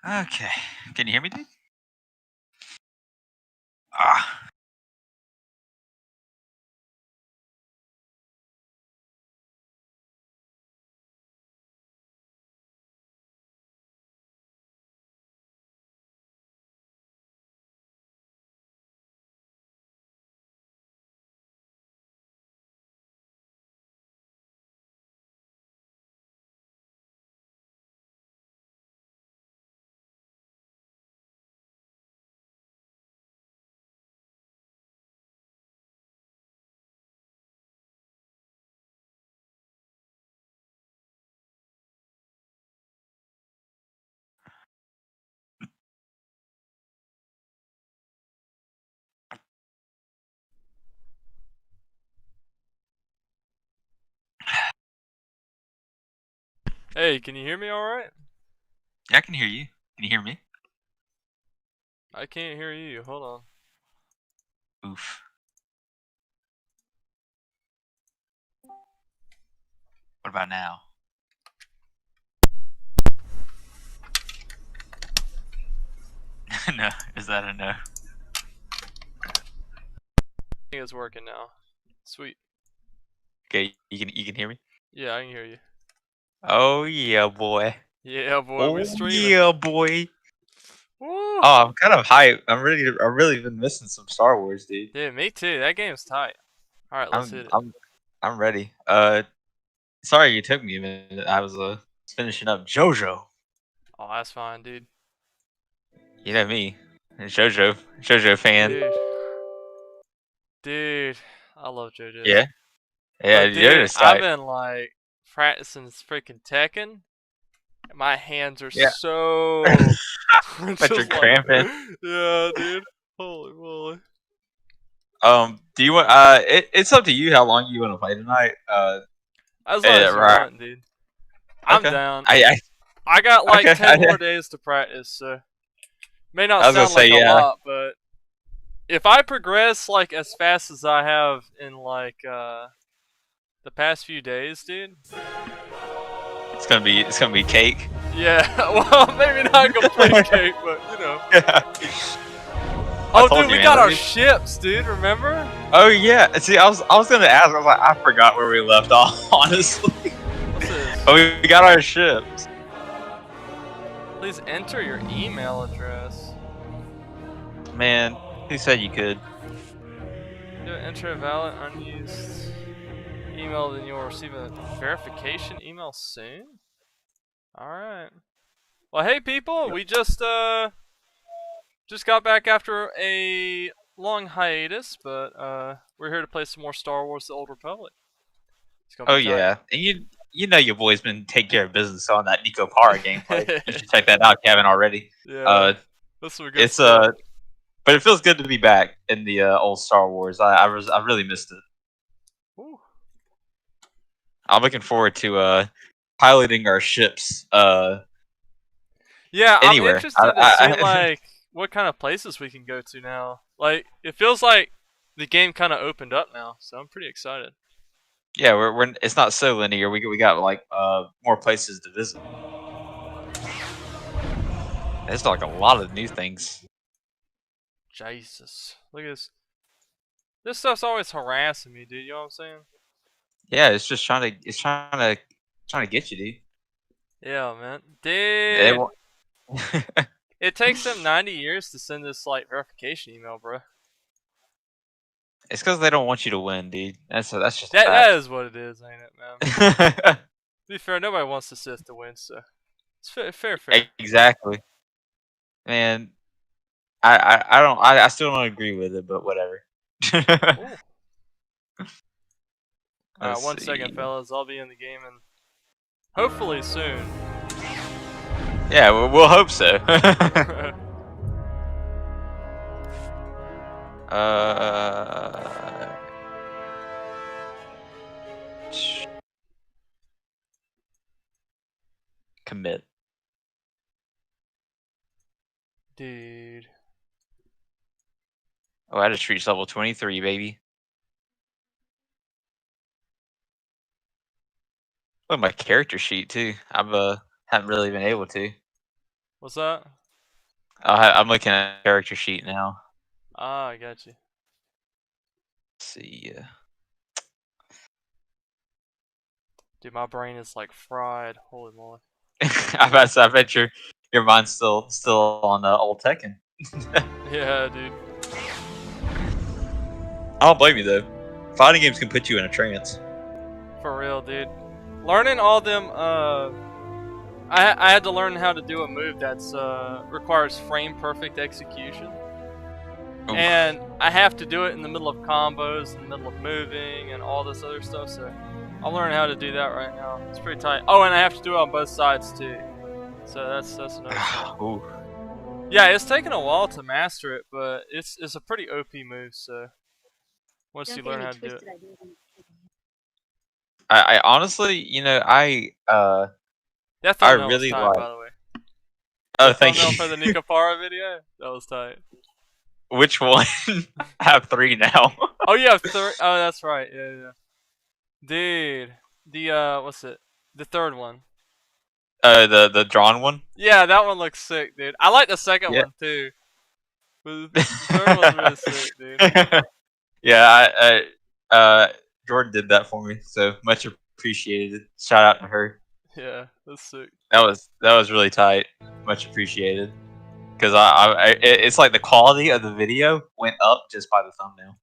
Okay. Can you hear me, dude? Ah. Hey, can you hear me alright? Yeah, I can hear you. Can you hear me? I can't hear you. Hold on. Oof. What about now? No. Is that a no? I think it's working now. Sweet. Okay, you can hear me? Yeah, I can hear you. Oh yeah, boy. Yeah, boy, we Oh streaming. yeah, boy. Woo! Oh, I'm kind of hyped. I've really been missing some Star Wars, dude. Dude, me too. That game's tight. Alright, let's I'm hit it. I'm I'm ready. Sorry you took me a minute. I was finishing up JoJo. Oh, that's fine, dude. You know me, JoJo fan. Dude. Dude. I love JoJo's. Yeah, yeah, But dude, JoJo's I've tight. been like practicing this freaking Tekken. My hands are Yeah, so but you're just like cramping. yeah, dude. Holy moly. Do you want? It's up to you how long you want to play tonight. As long as you Right. want, dude. I'm Okay. down. I I got like okay. 10 more days to practice, so may not I was gonna sound say like a yeah. lot, but if I progress like as fast as I have in like the past few days, dude. It's gonna be cake. Yeah, well, maybe not complete cake, but you know. Yeah. I Oh, told dude, you, we man. got Let our me. ships, dude. Remember? Oh yeah. See, I was gonna ask. I was like, I forgot where we left off. Honestly. What's this? But we got our ships. Please enter your email address. Man, who said you could? Do enter a valid unused email, then you'll receive a verification email soon. All right. Well, hey people, we just got back after a long hiatus, but we're here to play some more Star Wars: The Old Republic. It's gonna Oh be tight. yeah, and you know your boy's been taking care of business on that Nico Para gameplay. You should check that out, Kevin. Already. Yeah, Uh, that's some good it's stuff. but it feels good to be back in the old Star Wars. I really missed it. Ooh. I'm looking forward to piloting our ships Yeah, I'm anywhere. interested to see like what kind of places we can go to now. Like it feels like the game kind of opened up now, so I'm pretty excited. Yeah, we're it's not so linear. We got like more places to visit. There's like a lot of new things. Jesus, look at this. This stuff's always harassing me, dude. You know what I'm saying? Yeah, it's just trying to get you, dude. Yeah, man. They Dude, want- it takes them 90 years to send this like verification email, bro. It's because they don't want you to win, dude. That's just a That fact. is what it is, ain't it, man? To be fair, nobody wants the Sith to win, so it's fair. Exactly, man. I still don't agree with it, but whatever. Ooh. Let's Alright, one see. second, fellas. I'll be in the game and hopefully soon. Yeah, we'll hope so. uh, commit. Dude. Oh, I just reached level 23, baby. Look at my character sheet too. I've haven't really been able to. What's that? I'm looking at the character sheet now. Ah, I got you. Let's see. Dude, my brain is like fried. Holy moly. I bet your mind's still on old Tekken. Yeah, dude. I don't blame you though. Fighting games can put you in a trance. For real, dude. Learning all them, I had to learn how to do a move that's requires frame perfect execution. Oof. And I have to do it in the middle of combos, in the middle of moving, and all this other stuff. So I'll learn how to do that right now. It's pretty tight. Oh, and I have to do it on both sides too. So that's another thing. Ooh. Yeah, it's taken a while to master it, but it's a pretty OP move. So once you learn how to do it. I honestly, That I thumbnail was really tight, like. by the way. Oh, The thank thumbnail you. for the Nikapara video? That was tight. Which one? I have 3 now. Oh, you have 3? Oh, that's right. Yeah. Dude. What's it? The third one. The drawn one. Yeah, that one looks sick, dude. I like the second Yeah. one, too. But the third one's really sick, dude. Yeah, Jordan did that for me, so much appreciated. Shout out to her. Yeah, that's sick. That was really tight. Much appreciated. Because it's like the quality of the video went up just by the thumbnail.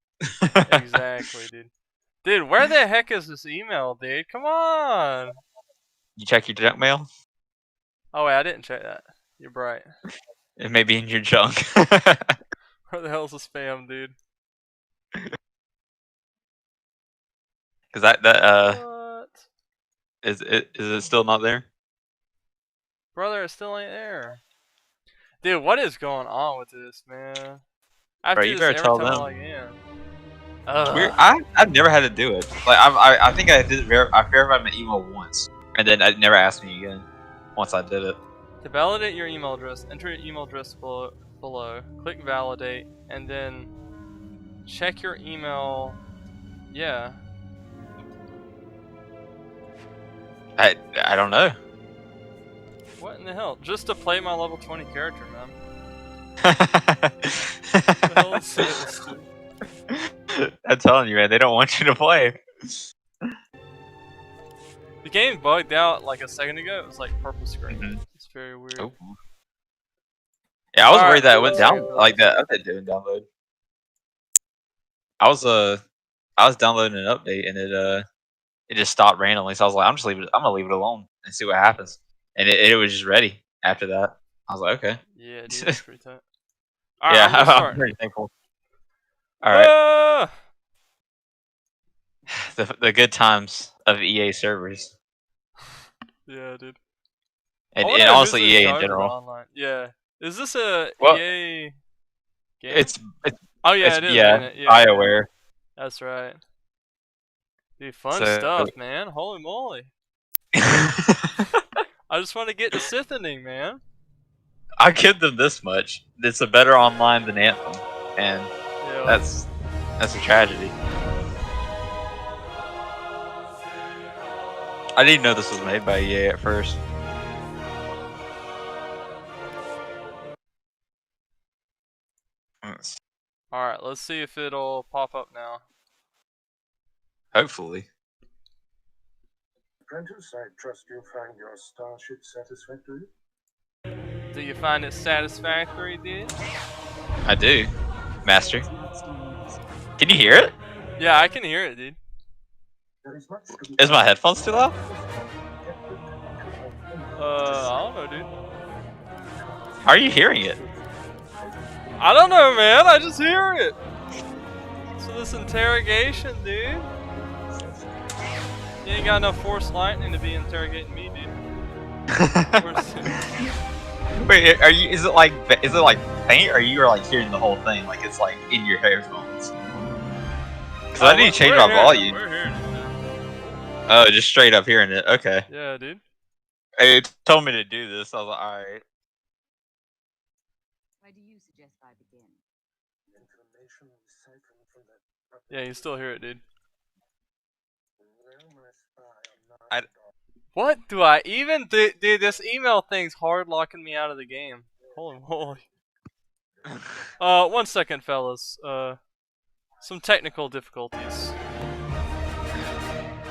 Exactly, dude. Dude, where the heck is this email, dude? Come on! You check your junk mail? Oh, wait, I didn't check that. You're bright. It may be in your junk. Where the hell's the spam, dude? Because that What? is it still not there? Brother, it still ain't there. Dude, what is going on with this, man? I have Bro, to you do this better every tell time I them. log in. It's weird. Ugh. I've never had to do it. Like I think I did. I verified my email once, and then it never asked me again. Once I did it. To validate your email address, enter your email address below. Click validate, and then check your email. Yeah. I don't know. What in the hell? Just to play my level 20 character, man. What the hell is this, dude? I'm telling you, man, they don't want you to play. The game bugged out like a second ago. It was like purple screen. Mhm. It's very weird. Oh. Yeah, I was worried that it went Alright, down like that update didn't download. I was downloading an update and it just stopped randomly. So I was like, I'm gonna leave it alone and see what happens. And it was just ready after that. I was like, okay. Yeah, dude, that's pretty tight. Alright, Yeah, I'm gonna I'm start. pretty thankful. All right, Ah! the good times of EA servers Yeah, dude. and, I wanna and know honestly who's in EA in charge of it general. online. Yeah. Is this a Well, EA game? it's Oh yeah, it is, yeah, ain't it? Yeah, BioWare. that's right. Dude, fun So stuff, man. Holy moly. I just want to get the Sith ending, man. I give them this much. It's a better online than Anthem, and Yeah. that's a tragedy. I didn't know this was made by EA at first. Alright, let's see if it'll pop up now. Hopefully. Apprentice, I trust you find your starship satisfactory? Do you find it satisfactory, dude? I do, Master. Can you hear it? Yeah, I can hear it, dude. There is much to be Is my headphones too loud? I don't know, dude. How are you hearing it? I don't know, man. I just hear it. So this interrogation, dude. You ain't got enough force lightning to be interrogating me, dude. Wait, is it like faint, or you are like hearing the whole thing, like it's like in your headphones? Because I need to change my volume. We're hearing it, man. Oh, just straight up hearing it. Okay. Yeah, dude. It told me to do this. I was like, all right. Why do you suggest I begin? information we siphoned from that. Yeah, you still hear it, dude. Well, my spy on I- Nardar. What do I even do? Dude, this email thing's hard locking me out of the game. Holy moly. 1 second, fellas. Some technical difficulties.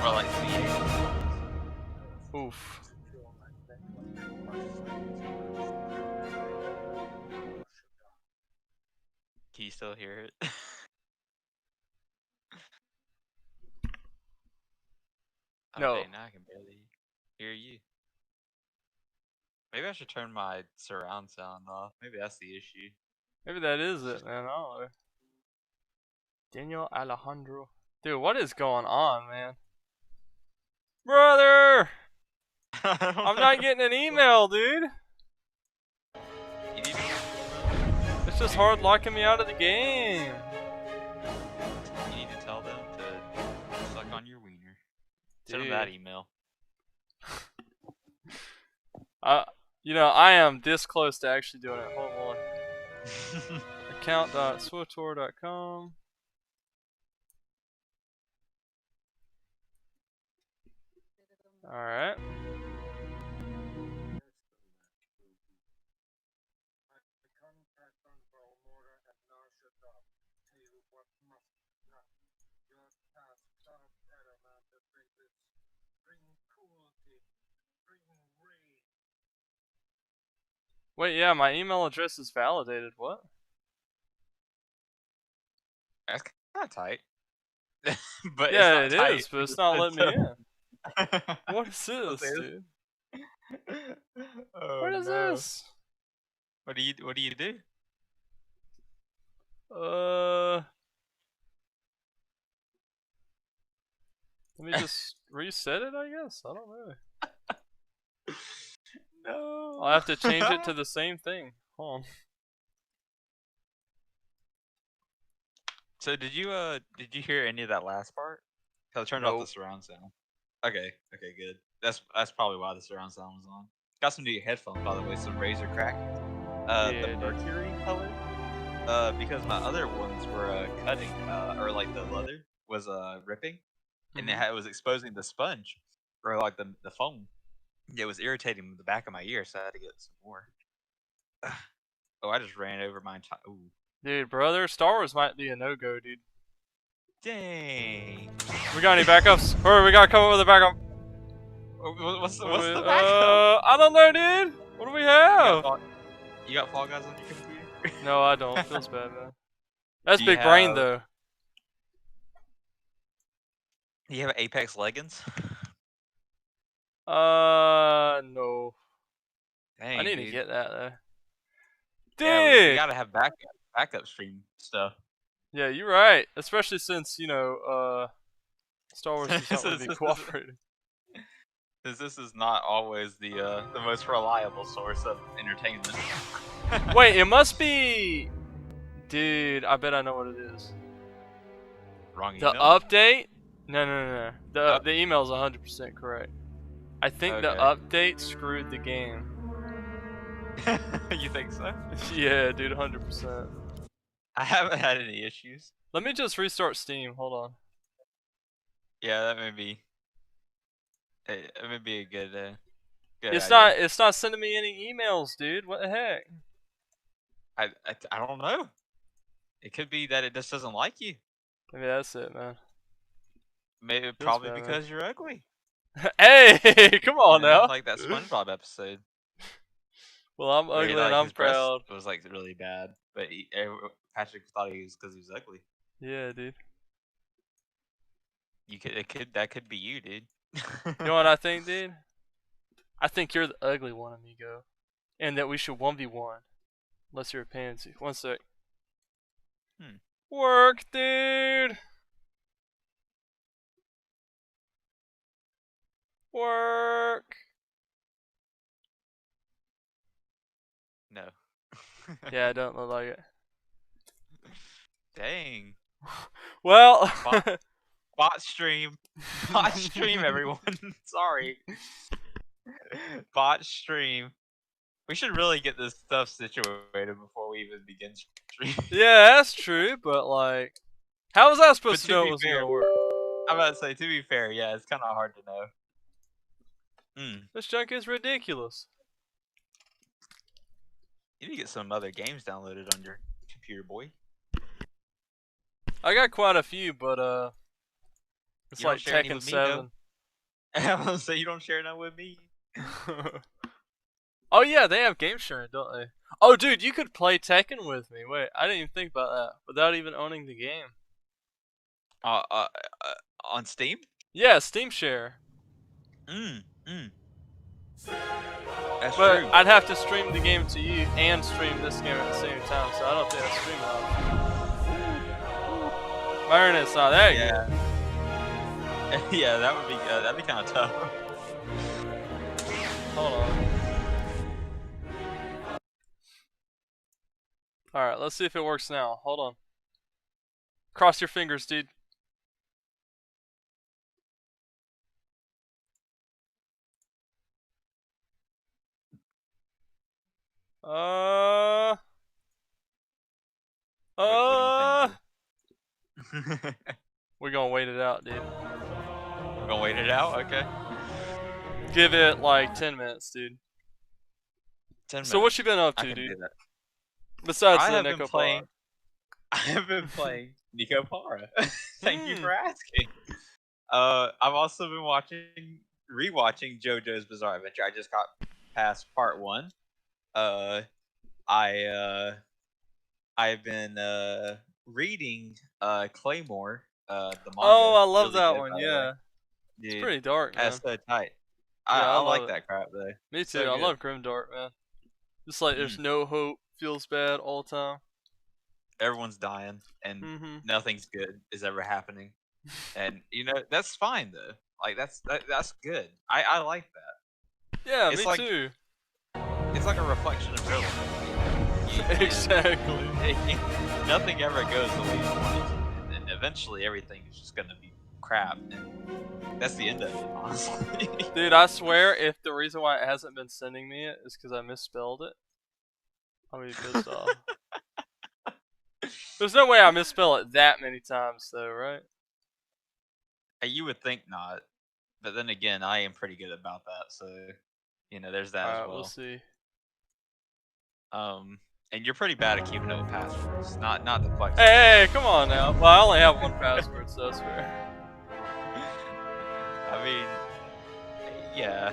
Or like VA. Oof. Can you still hear it? No. Okay, now I can barely hear you. Maybe I should turn my surround sound off. Maybe that's the issue. Maybe that is it, man. I don't know. Daniel Alejandro. Dude, what is going on, man? Brother! I'm not getting an email, dude. You need to It's just hard locking me out of the game. You need to tell them to suck on your wiener. Send them Dude. that email. You know, I am this close to actually doing it. Hold on. Account.SWTOR.com. Alright. Wait, yeah, my email address is validated. What? That's kind of tight. But Yeah, it's it not tight. is, but it's not letting me in. What is I'll this, say this. dude? Oh, What is no. this? What do you do? Let me just reset it, I guess. I don't know. No. I'll have to change it to the same thing. Hold on. So did you hear any of that last part? 'Cause I turned off the surround sound. Okay, good. That's probably why the surround sound was on. Got some new headphones, by the way, some Razor Crack. Yeah, The dude. mercury color. Because my other ones were cutting, or like the leather was ripping, and it was exposing the sponge, or like the foam. It was irritating the back of my ear, so I had to get some more. Oh, I just ran over my entire. Ooh. Dude, brother, Star Wars might be a no-go, dude. Dang. We got any backups? Hurry, we gotta come up with a backup. What's the backup? I don't know, dude. What do we have? You got Fall Guys on your computer? No, I don't. Feels bad, man. That's Do you big brain, have- though. Do you have Apex leggings? No. Dang, I need dude. to get that, though. Dude! Yeah, we gotta have backup stream stuff. Yeah, you're right. Especially since, you know, Star Wars is not really cooperating. Because this is not always the most reliable source of entertainment. Wait, it must be... Dude, I bet I know what it is. Wrong The email. update? No. The email's 100% correct. I think the update screwed the game. You think so? Yeah, dude, 100%. I haven't had any issues. Let me just restart Steam. Hold on. Yeah, that may be. It may be a good. Good It's idea. not. It's not sending me any emails, dude. What the heck? I don't know. It could be that it just doesn't like you. Maybe that's it, man. Maybe probably because you're ugly. Hey, come on now. Like that SpongeBob episode. Well, I'm ugly and I'm proud. It was like really bad, but Patrick thought he was because he was ugly. Yeah, dude. That could be you, dude. You know what I think, dude? I think you're the ugly one, amigo, and that we should 1v1. Unless you're a pansy. One sec. Work, dude. Work. No. Yeah, I don't look like it. Dang. Well. Bot stream. Bot stream, everyone. Sorry. Bot stream. We should really get this stuff situated before we even begin stream. Yeah, that's true, but like, how was I supposed to know it was gonna work? I'm about to say, to be fair, yeah, it's kind of hard to know. This junk is ridiculous. You need to get some other games downloaded on your computer, boy. I got quite a few, but it's You don't like share any Tekken with me, though. 7. I was gonna say you don't share none with me. Oh yeah, they have game sharing, don't they? Oh dude, you could play Tekken with me. Wait, I didn't even think about that. Without even owning the game. Uh, uh, on Steam? Yeah, Steam Share. That's But true. I'd have to stream the game to you and stream this game at the same time, so I don't think I stream it. My internet's not that good. Yeah, that'd be kind of tough. Hold on. Alright, let's see if it works now. Hold on. Cross your fingers, dude. What do you think? We're gonna wait it out, dude. We're gonna wait it out, okay? Give it like 10 minutes, dude. 10 minutes. So what you been up I to, can dude? do that. Besides I the have been Nico playing. I have been playing Nico Para. Thank you for asking. I've also been rewatching JoJo's Bizarre Adventure. I just got past part 1. I've been reading Claymore, the manga. Oh, I love Really that good, one. by the Yeah, way. it's Dude, pretty dark, man. that's so tight. Yeah, I I like love that crap though. Me too. So I good. love Grimdark, man. Just like there's no hope, feels bad all the time. Everyone's dying and nothing's good is ever happening, and that's fine though. Like that's good. I like that. Yeah, It's me like, too. It's like a reflection of real life. Exactly. Nothing ever goes the way you want it, and eventually everything is just gonna be crap, and that's the end of it, honestly. Dude, I swear, if the reason why it hasn't been sending me it is because I misspelled it, I'll be pissed off. There's no way I misspell it that many times, though, right? You would think not, but then again, I am pretty good about that, so there's that as well. We'll see. And you're pretty bad at keeping up with passwords. Not the flex. Hey, come on now. Well, I only have one password, so that's fair. I mean, yeah.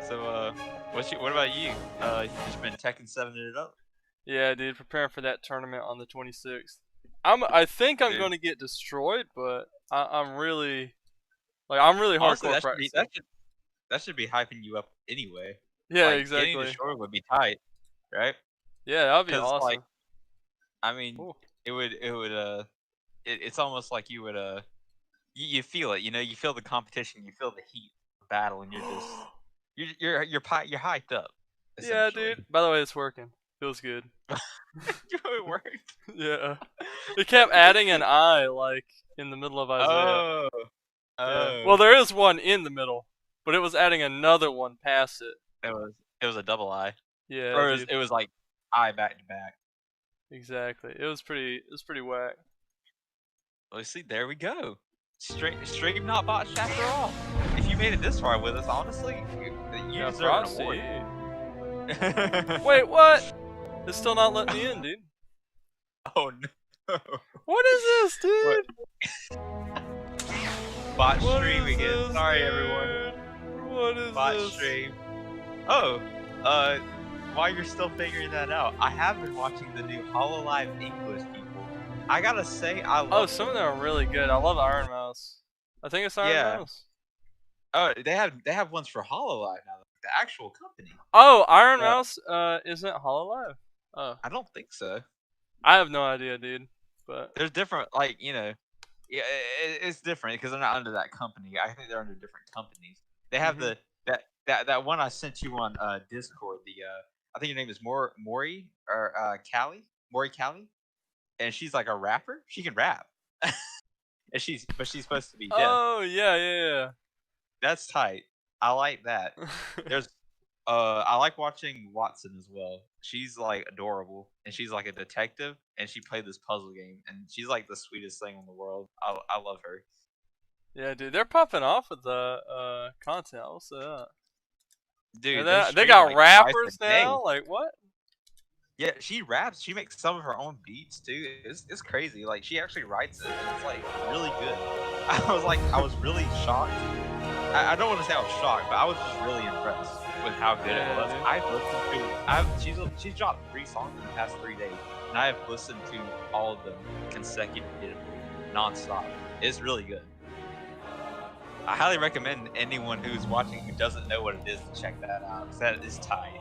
So, what about you? You just been Tekken 7ing it up? Yeah, dude, preparing for that tournament on the 26th. I think I'm going to get destroyed, but I'm really hardcore Honestly, practicing. That should be hyping you up anyway. Yeah, like, exactly. Getting destroyed would be tight, right? Yeah, that would be awesome. Like, I mean, it's almost like you would you feel it, you feel the competition, you feel the heat of battle, and you're just you're hyped up. Yeah, dude. By the way, it's working. Feels good. It worked. Yeah. It kept adding an I like in the middle of Isaiah. Oh. Yeah. Well, there is one in the middle, but it was adding another one past it. It was a double I. Yeah. Or it was like I back to back. Exactly. It was pretty whack. Well, see, there we go. Stream not botched after all. If you made it this far with us, honestly, you deserve an award. Wait, what? It's still not letting me in, dude. Oh no. What is this, dude? Bot stream again. Sorry, everyone. What is Bot this? stream. Oh, while you're still figuring that out, I have been watching the new HoloLive English people. I gotta say, I love. Oh, some of them are really good. I love Iron Mouse. I think it's Iron Mouse. Oh, they have ones for HoloLive now. The actual company. Oh, Iron Mouse isn't HoloLive. Oh. I don't think so. I have no idea, dude. But there's different, yeah, it's different because they're not under that company. I think they're under different companies. They have that one I sent you on Discord. I think her name is Mori or Callie, and she's like a rapper. She can rap, and she's supposed to be deaf. Oh yeah. That's tight. I like that. There's I like watching Watson as well. She's like adorable, and she's like a detective, and she played this puzzle game, and she's like the sweetest thing in the world. I love her. Yeah, dude, they're popping off with the content. I'll say that. Dude, And they they stream got like twice a rappers day. now. Like what? Yeah, she raps. She makes some of her own beats too. It's crazy. Like she actually writes it, and it's like really good. I was really shocked. I don't want to say I was shocked, but I was just really impressed with how good it was. I've listened to. She's dropped 3 songs in the past 3 days, and I have listened to all of them consecutively, nonstop. It's really good. I highly recommend anyone who's watching who doesn't know what it is to check that out, because that is tight.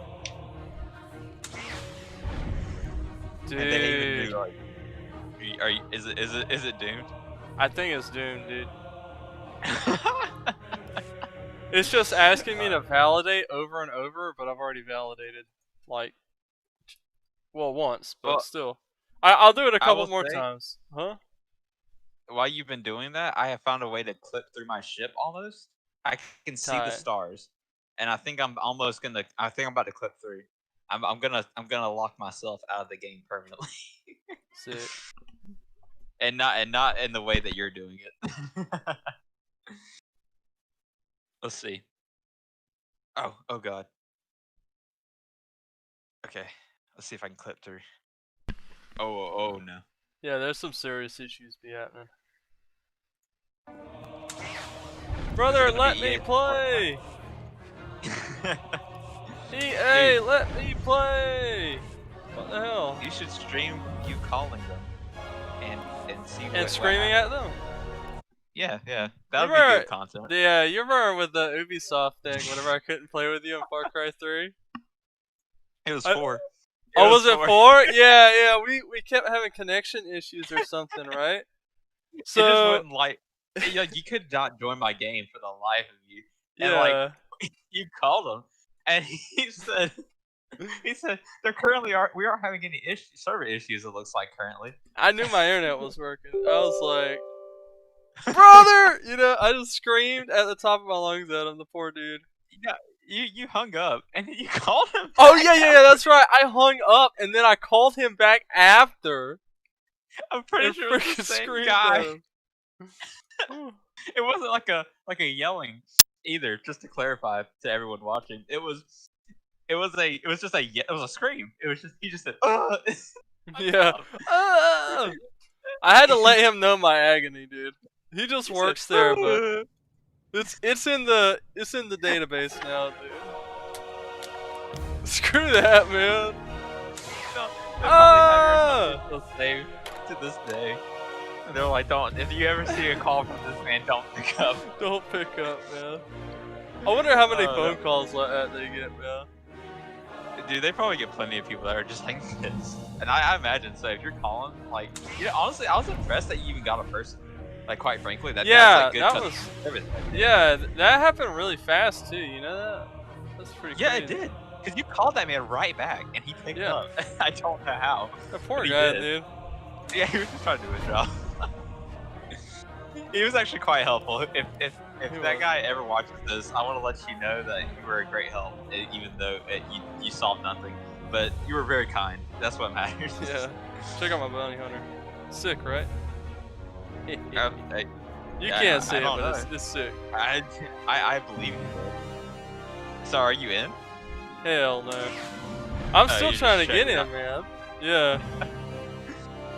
Dude, And they even do like, is it doomed? I think it's doomed, dude. It's just asking me to validate over and over, but I've already validated, like, well, once, but Well, still. I'll do it a I couple will more say- times. Huh? While you've been doing that, I have found a way to clip through my ship almost. I can see the Tight. stars, and I think I'm almost gonna. I think I'm about to clip through. I'm gonna lock myself out of the game permanently, Sick. and not in the way that you're doing it. Let's see. Oh god. Okay, let's see if I can clip through. Oh no. Yeah, there's some serious issues be happening. Brother, gonna let be me EA play! EA, Dude. let me play! What the hell? You should stream you calling them and see And what screaming happens. at them? Yeah, that would be Remember- good content. Yeah, you remember with the Ubisoft thing, whenever I couldn't play with you in Far Cry 3? It was I- 4. Oh, was it 4? Yeah, we kept having connection issues or something, right? It just So, wouldn't like. You could not join my game for the life of you. And yeah. like, you called him, and he said, there currently we aren't having any server issues. It looks like currently. I knew my internet was working. I was like, brother! You know, I just screamed at the top of my lungs at him, the poor dude. Yeah, you hung up, and then you called him. Oh, back yeah, that's right. I hung up, and then I called him back after. I'm pretty and sure it was freaking the same screamed guy. at him. It wasn't like a yelling either. Just to clarify to everyone watching, it was just a scream. It was just he just said, "Ugh." Yeah. I had to let him know my agony, dude. He just He works said, there, but "Ugh." it's in the database now, dude. Screw that, man. No, they Ah! probably have your number still saved to this day. And they're like, don't. If you ever see a call from this man, don't pick up. Don't pick up, man. I wonder how many Oh, phone that- calls like that they get, man. Dude, they probably get plenty of people that are just like this. And I imagine so. If you're calling, like, honestly, I was impressed that you even got a person. Like, quite frankly, Yeah, that's like good that customer was- service. Yeah, that happened really fast too. You know that? That's pretty. Yeah, crazy. it did. Because you called that man right back, and he picked Yeah. up. I don't know how. That poor But he guy, did. dude. Yeah, he was just trying to do his job. He was actually quite helpful. If He that was. guy ever watches this, I want to let you know that you were a great help, even though you solved nothing. But you were very kind. That's what matters. Yeah. Check out my bounty hunter. Sick, right? You Yeah, can't see I it, don't but know. it's sick. I believe you. So are you in? Hell no. I'm Oh, still you're trying to just get checking in, man. Yeah.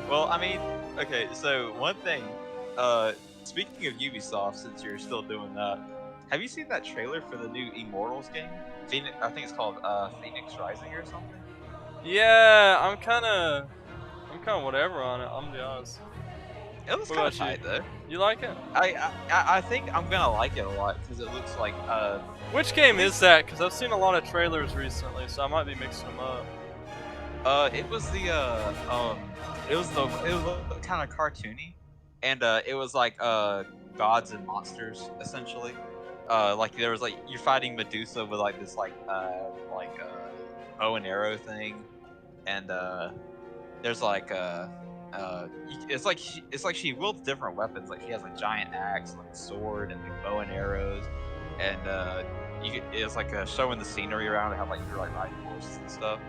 Well, I mean, okay. So one thing. Speaking of Ubisoft, since you're still doing that, have you seen that trailer for the new Immortals game? Phoenix, I think it's called Phoenix Rising or something. Yeah, I'm kinda whatever on it, I'm gonna be honest. It looks What kind about of you? tight though. You like it? I think I'm gonna like it a lot because it looks like Which game is that? Because I've seen a lot of trailers recently, so I might be mixing them up. it was the kind of cartoony, and it was like gods and monsters essentially. Like there was like you're fighting Medusa with like this bow and arrow thing, and there's like it's like she wields different weapons. Like she has a giant axe, like a sword, and like bow and arrows, and it's like showing the scenery around and how like you're like riding horses and stuff.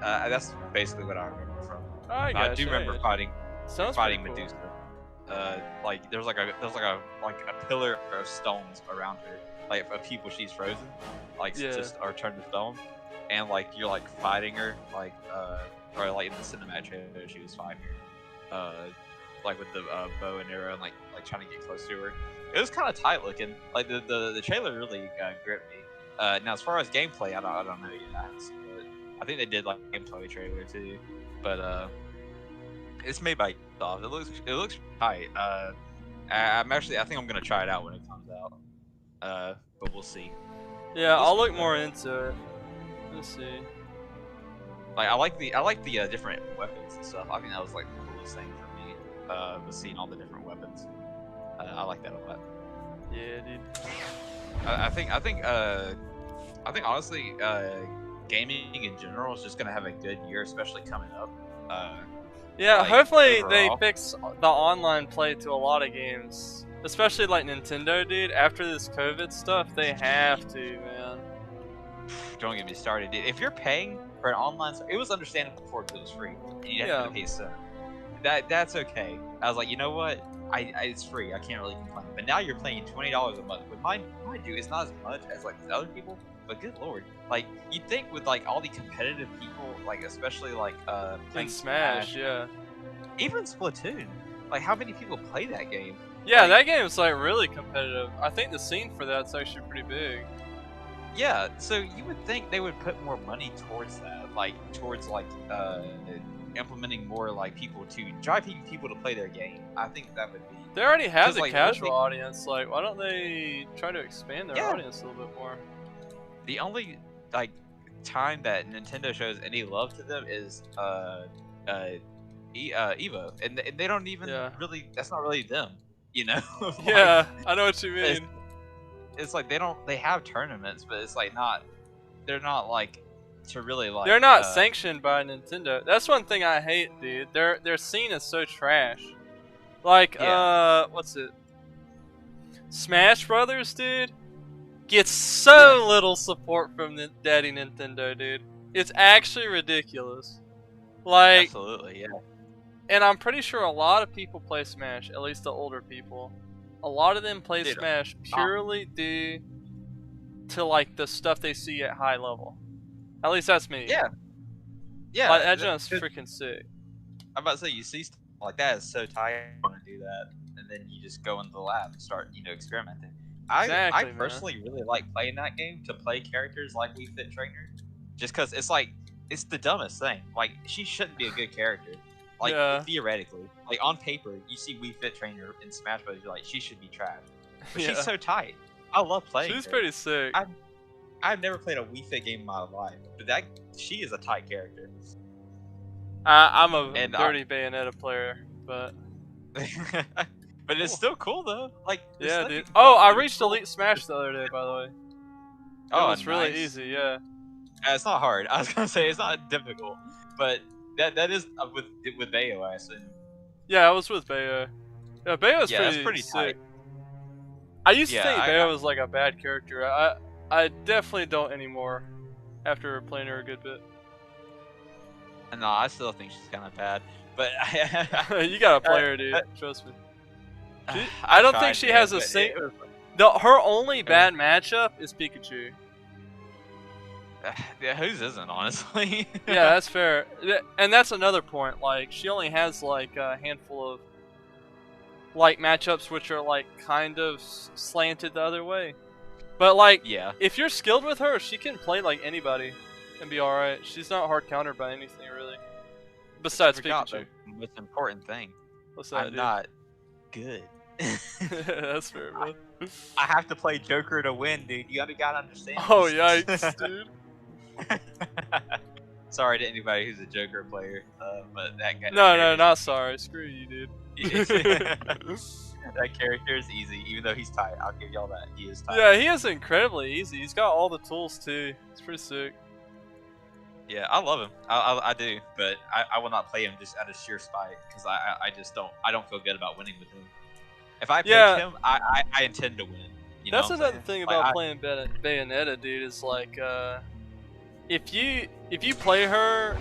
That's basically what I remember from. I I got do remember fighting Sounds fighting pretty cool. Medusa. like there's like a pillar of stones around her, like of people she's frozen, like Yeah. just are turned to stone, and like you're like fighting her, like or like in the cinematic trailer she was fighting her, like with the bow and arrow, and like trying to get close to her. It was kind of tight looking. Like the trailer really gripped me. Now as far as gameplay, I don't know yet. I haven't seen it. I think they did like a gameplay trailer too, but it's made by Ubisoft. It looks tight. I think I'm gonna try it out when it comes out. But we'll see. Yeah, Looks I'll look good, more into it. Let's see. Like I like the different weapons and stuff. I think that was like the coolest thing for me. Was seeing all the different weapons. I like that a lot. Yeah, dude. I think honestly, gaming in general is just gonna have a good year, especially coming up. Yeah, like, hopefully they overall. fix the online play to a lot of games. Especially like Nintendo, dude. After this COVID stuff, they have to, man. Don't get me started, dude. If you're paying for an online, it was understandable before because it was free, and you had to pay some. That's okay. I was like, you know what? It's free. I can't really complain. But now you're paying $20 a month. But mind you, it's not as much as like these other people. But good lord, like you'd think with like all the competitive people, like especially like playing In Smash, yeah. even Splatoon. Like how many people play that game? Yeah, Like- that game's like really competitive. I think the scene for that's actually pretty big. Yeah, so you would think they would put more money towards that, like towards like implementing more like people to drive people to play their game. I think that would be. They already have 'Cause, the like, casual really- audience. Like, why don't they try to expand their Yeah. audience a little bit more? The only like time that Nintendo shows any love to them is Evo, and they don't even Yeah. really. That's not really them, you know. Like, Yeah, I know what you it's- mean. it's like they have tournaments, but it's like they're not like to really like. They're not sanctioned by Nintendo. That's one thing I hate, dude. Their scene is so trash. Like, Yeah. what's it? Smash Brothers, dude, gets so little support from Daddy Nintendo, dude. It's actually ridiculous. Like, Absolutely, yeah. and I'm pretty sure a lot of people play Smash, at least the older people. A lot of them play Dude, Smash purely due to like the stuff they see at high level. At least that's me. Yeah. Yeah. Like, that jump's that- freaking sick. I'm about to say you see stuff like that is so tight. I want to do that, and then you just go into the lab and start experimenting. I Exactly, man. personally really like playing that game to play characters like Wii Fit Trainer, just because it's like it's the dumbest thing. Like she shouldn't be a good character. Like Yeah. theoretically, like on paper, you see Wii Fit Trainer in Smash Bros. You're like she should be trash, but Yeah. she's so tight. I love playing. She's her. pretty sick. I've never played a Wii Fit game in my life, but she is a tight character. I'm a And, dirty Bayonetta player, but But it's still cool though. Like there's yeah, nothing dude. Oh, I reached cool. Elite Smash the other day, by the way. Oh, It was really nice. easy, yeah. It's not hard. I was gonna say it's not difficult, but that is with Bayo, I assume. Yeah, I was with Bayo. Yeah, Bayo's Yeah, pretty, that's pretty sick. tight. I used Yeah, to think I- Bayo was like a bad character. I definitely don't anymore after playing her a good bit. And no, I still think she's kind of bad, but You gotta play her, dude. Trust me. I I don't tried, think she man, has a but sing. it- Her only bad matchup is Pikachu. Yeah, whose isn't honestly? Yeah, that's fair. And that's another point. Like, she only has like a handful of like matchups which are like kind of slanted the other way. But like, Yeah. if you're skilled with her, she can play like anybody and be all right. She's not hard countered by anything really. Besides I forgot Pikachu. the most important thing. What's that? I'm dude? not good. That's fair, man. I have to play Joker to win, dude. You gotta understand. Oh this. yikes, dude. Sorry to anybody who's a Joker player, but that guy. No, not sorry. Screw you, dude. That character is easy, even though he's tight. I'll give y'all that. He is tight. Yeah, he is incredibly easy. He's got all the tools too. It's pretty sick. Yeah, I love him. I do, but I will not play him just out of sheer spite because I just don't. I don't feel good about winning with him. If I pick Yeah. him, I intend to win. You know That's what I'm another saying? thing Like, about playing Bayonetta, dude. Is like, if you play her,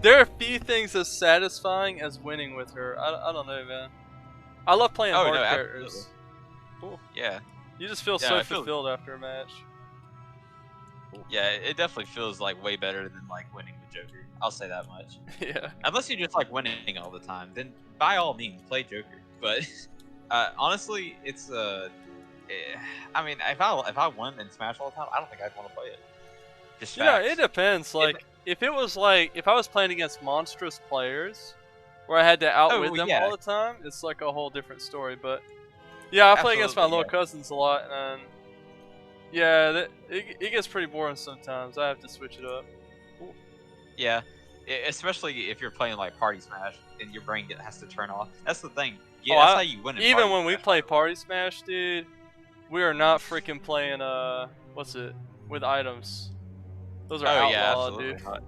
there are few things as satisfying as winning with her. I don't know, man. I love playing Oh, hard no, characters. absolutely. Cool. Yeah. You just feel Yeah, so I feel- fulfilled after a match. Yeah, it definitely feels like way better than like winning with Joker. I'll say that much. Yeah. Unless you're just like winning all the time, then by all means play Joker. But honestly, it's I mean, if I won in Smash all the time, I don't think I'd want to play it. Just You know, facts. it depends. Like, if it was like, if I was playing against monstrous players, where I had to outwit them yeah. all the time, it's like a whole different story. But yeah, I play against my Absolutely, little cousins a lot, and yeah, it gets pretty boring sometimes. I have to switch it up. Yeah, especially if you're playing like Party Smash and your brain has to turn off. That's the thing. Yeah, that's how you win. In Even Party when we Smash, play Party Smash, dude, we are not freaking playing what's it, with items. Those are outlawed, absolutely dude. not.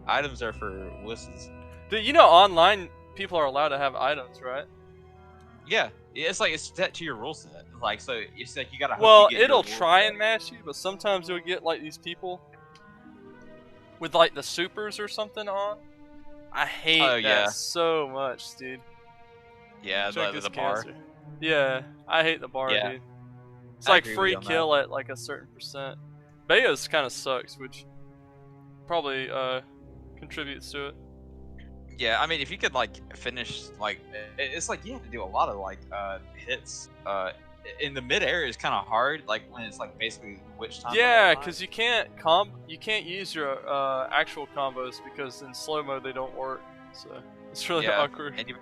Items are for wusses. Dude, you know online people are allowed to have items, right? Yeah, it's like it's set to your rule set. Like so, it's like you gotta. Hope Well, you get it'll your rule try set. and match you, but sometimes you'll get like these people with like the supers or something on. I hate that so much, dude. Yeah, Check the this bar. cancer. Yeah, I hate the bar, Yeah. dude. It's I like agree with free you on that. kill at like a certain percent. Bayo's kind of sucks, which probably contributes to it. Yeah, I mean, if you could like finish like, it's like you have to do a lot of like hits. In the mid air is kind of hard. Like when it's like basically witch time. Yeah, because you can't use your actual combos because in slow mo they don't work. So it's really awkward. And you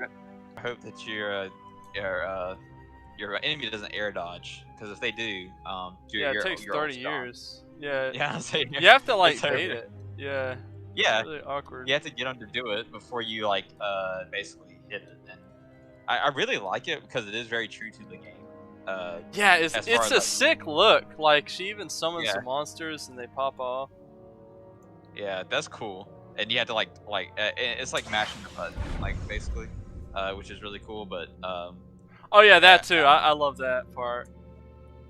hope that your enemy doesn't air dodge, because if they do, it takes 30 years. Yeah. Yeah, You have to like bait it. Yeah. Yeah. It's really awkward. You have to get them to do it before you like basically hit it. And I really like it because it is very true to the game. Yeah, it's a sick look. Like she even summons the monsters and they pop off. Yeah, that's cool. And you have to like it's like mashing the button, like basically, which is really cool. But oh yeah, that too. I love that part.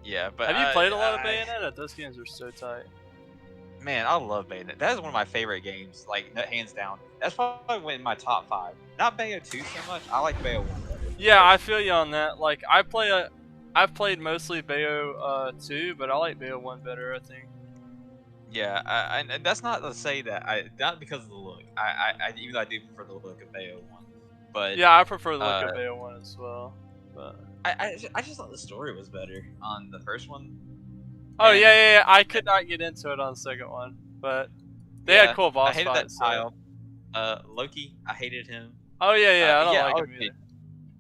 Yeah, but have you played a lot of Bayonetta? Those games are so tight. Man, I love Bayonetta. That is one of my favorite games, like hands down. That's probably in my top 5. Not Bayo 2 so much. I like Bayo 1 better. Yeah, I feel you on that. Like I've played mostly Bayo 2, but I like Bayo 1 better, I think. Yeah, and that's not to say that not because of the look. Even though I do prefer the look of Bayo 1, but yeah, I prefer the look of Bayo 1 as well. But I just thought the story was better on the first one. Oh yeah. I could not get into it on the second one, but they had cool boss fights. I hated that child. Loki, I hated him. Oh yeah, I don't like him either.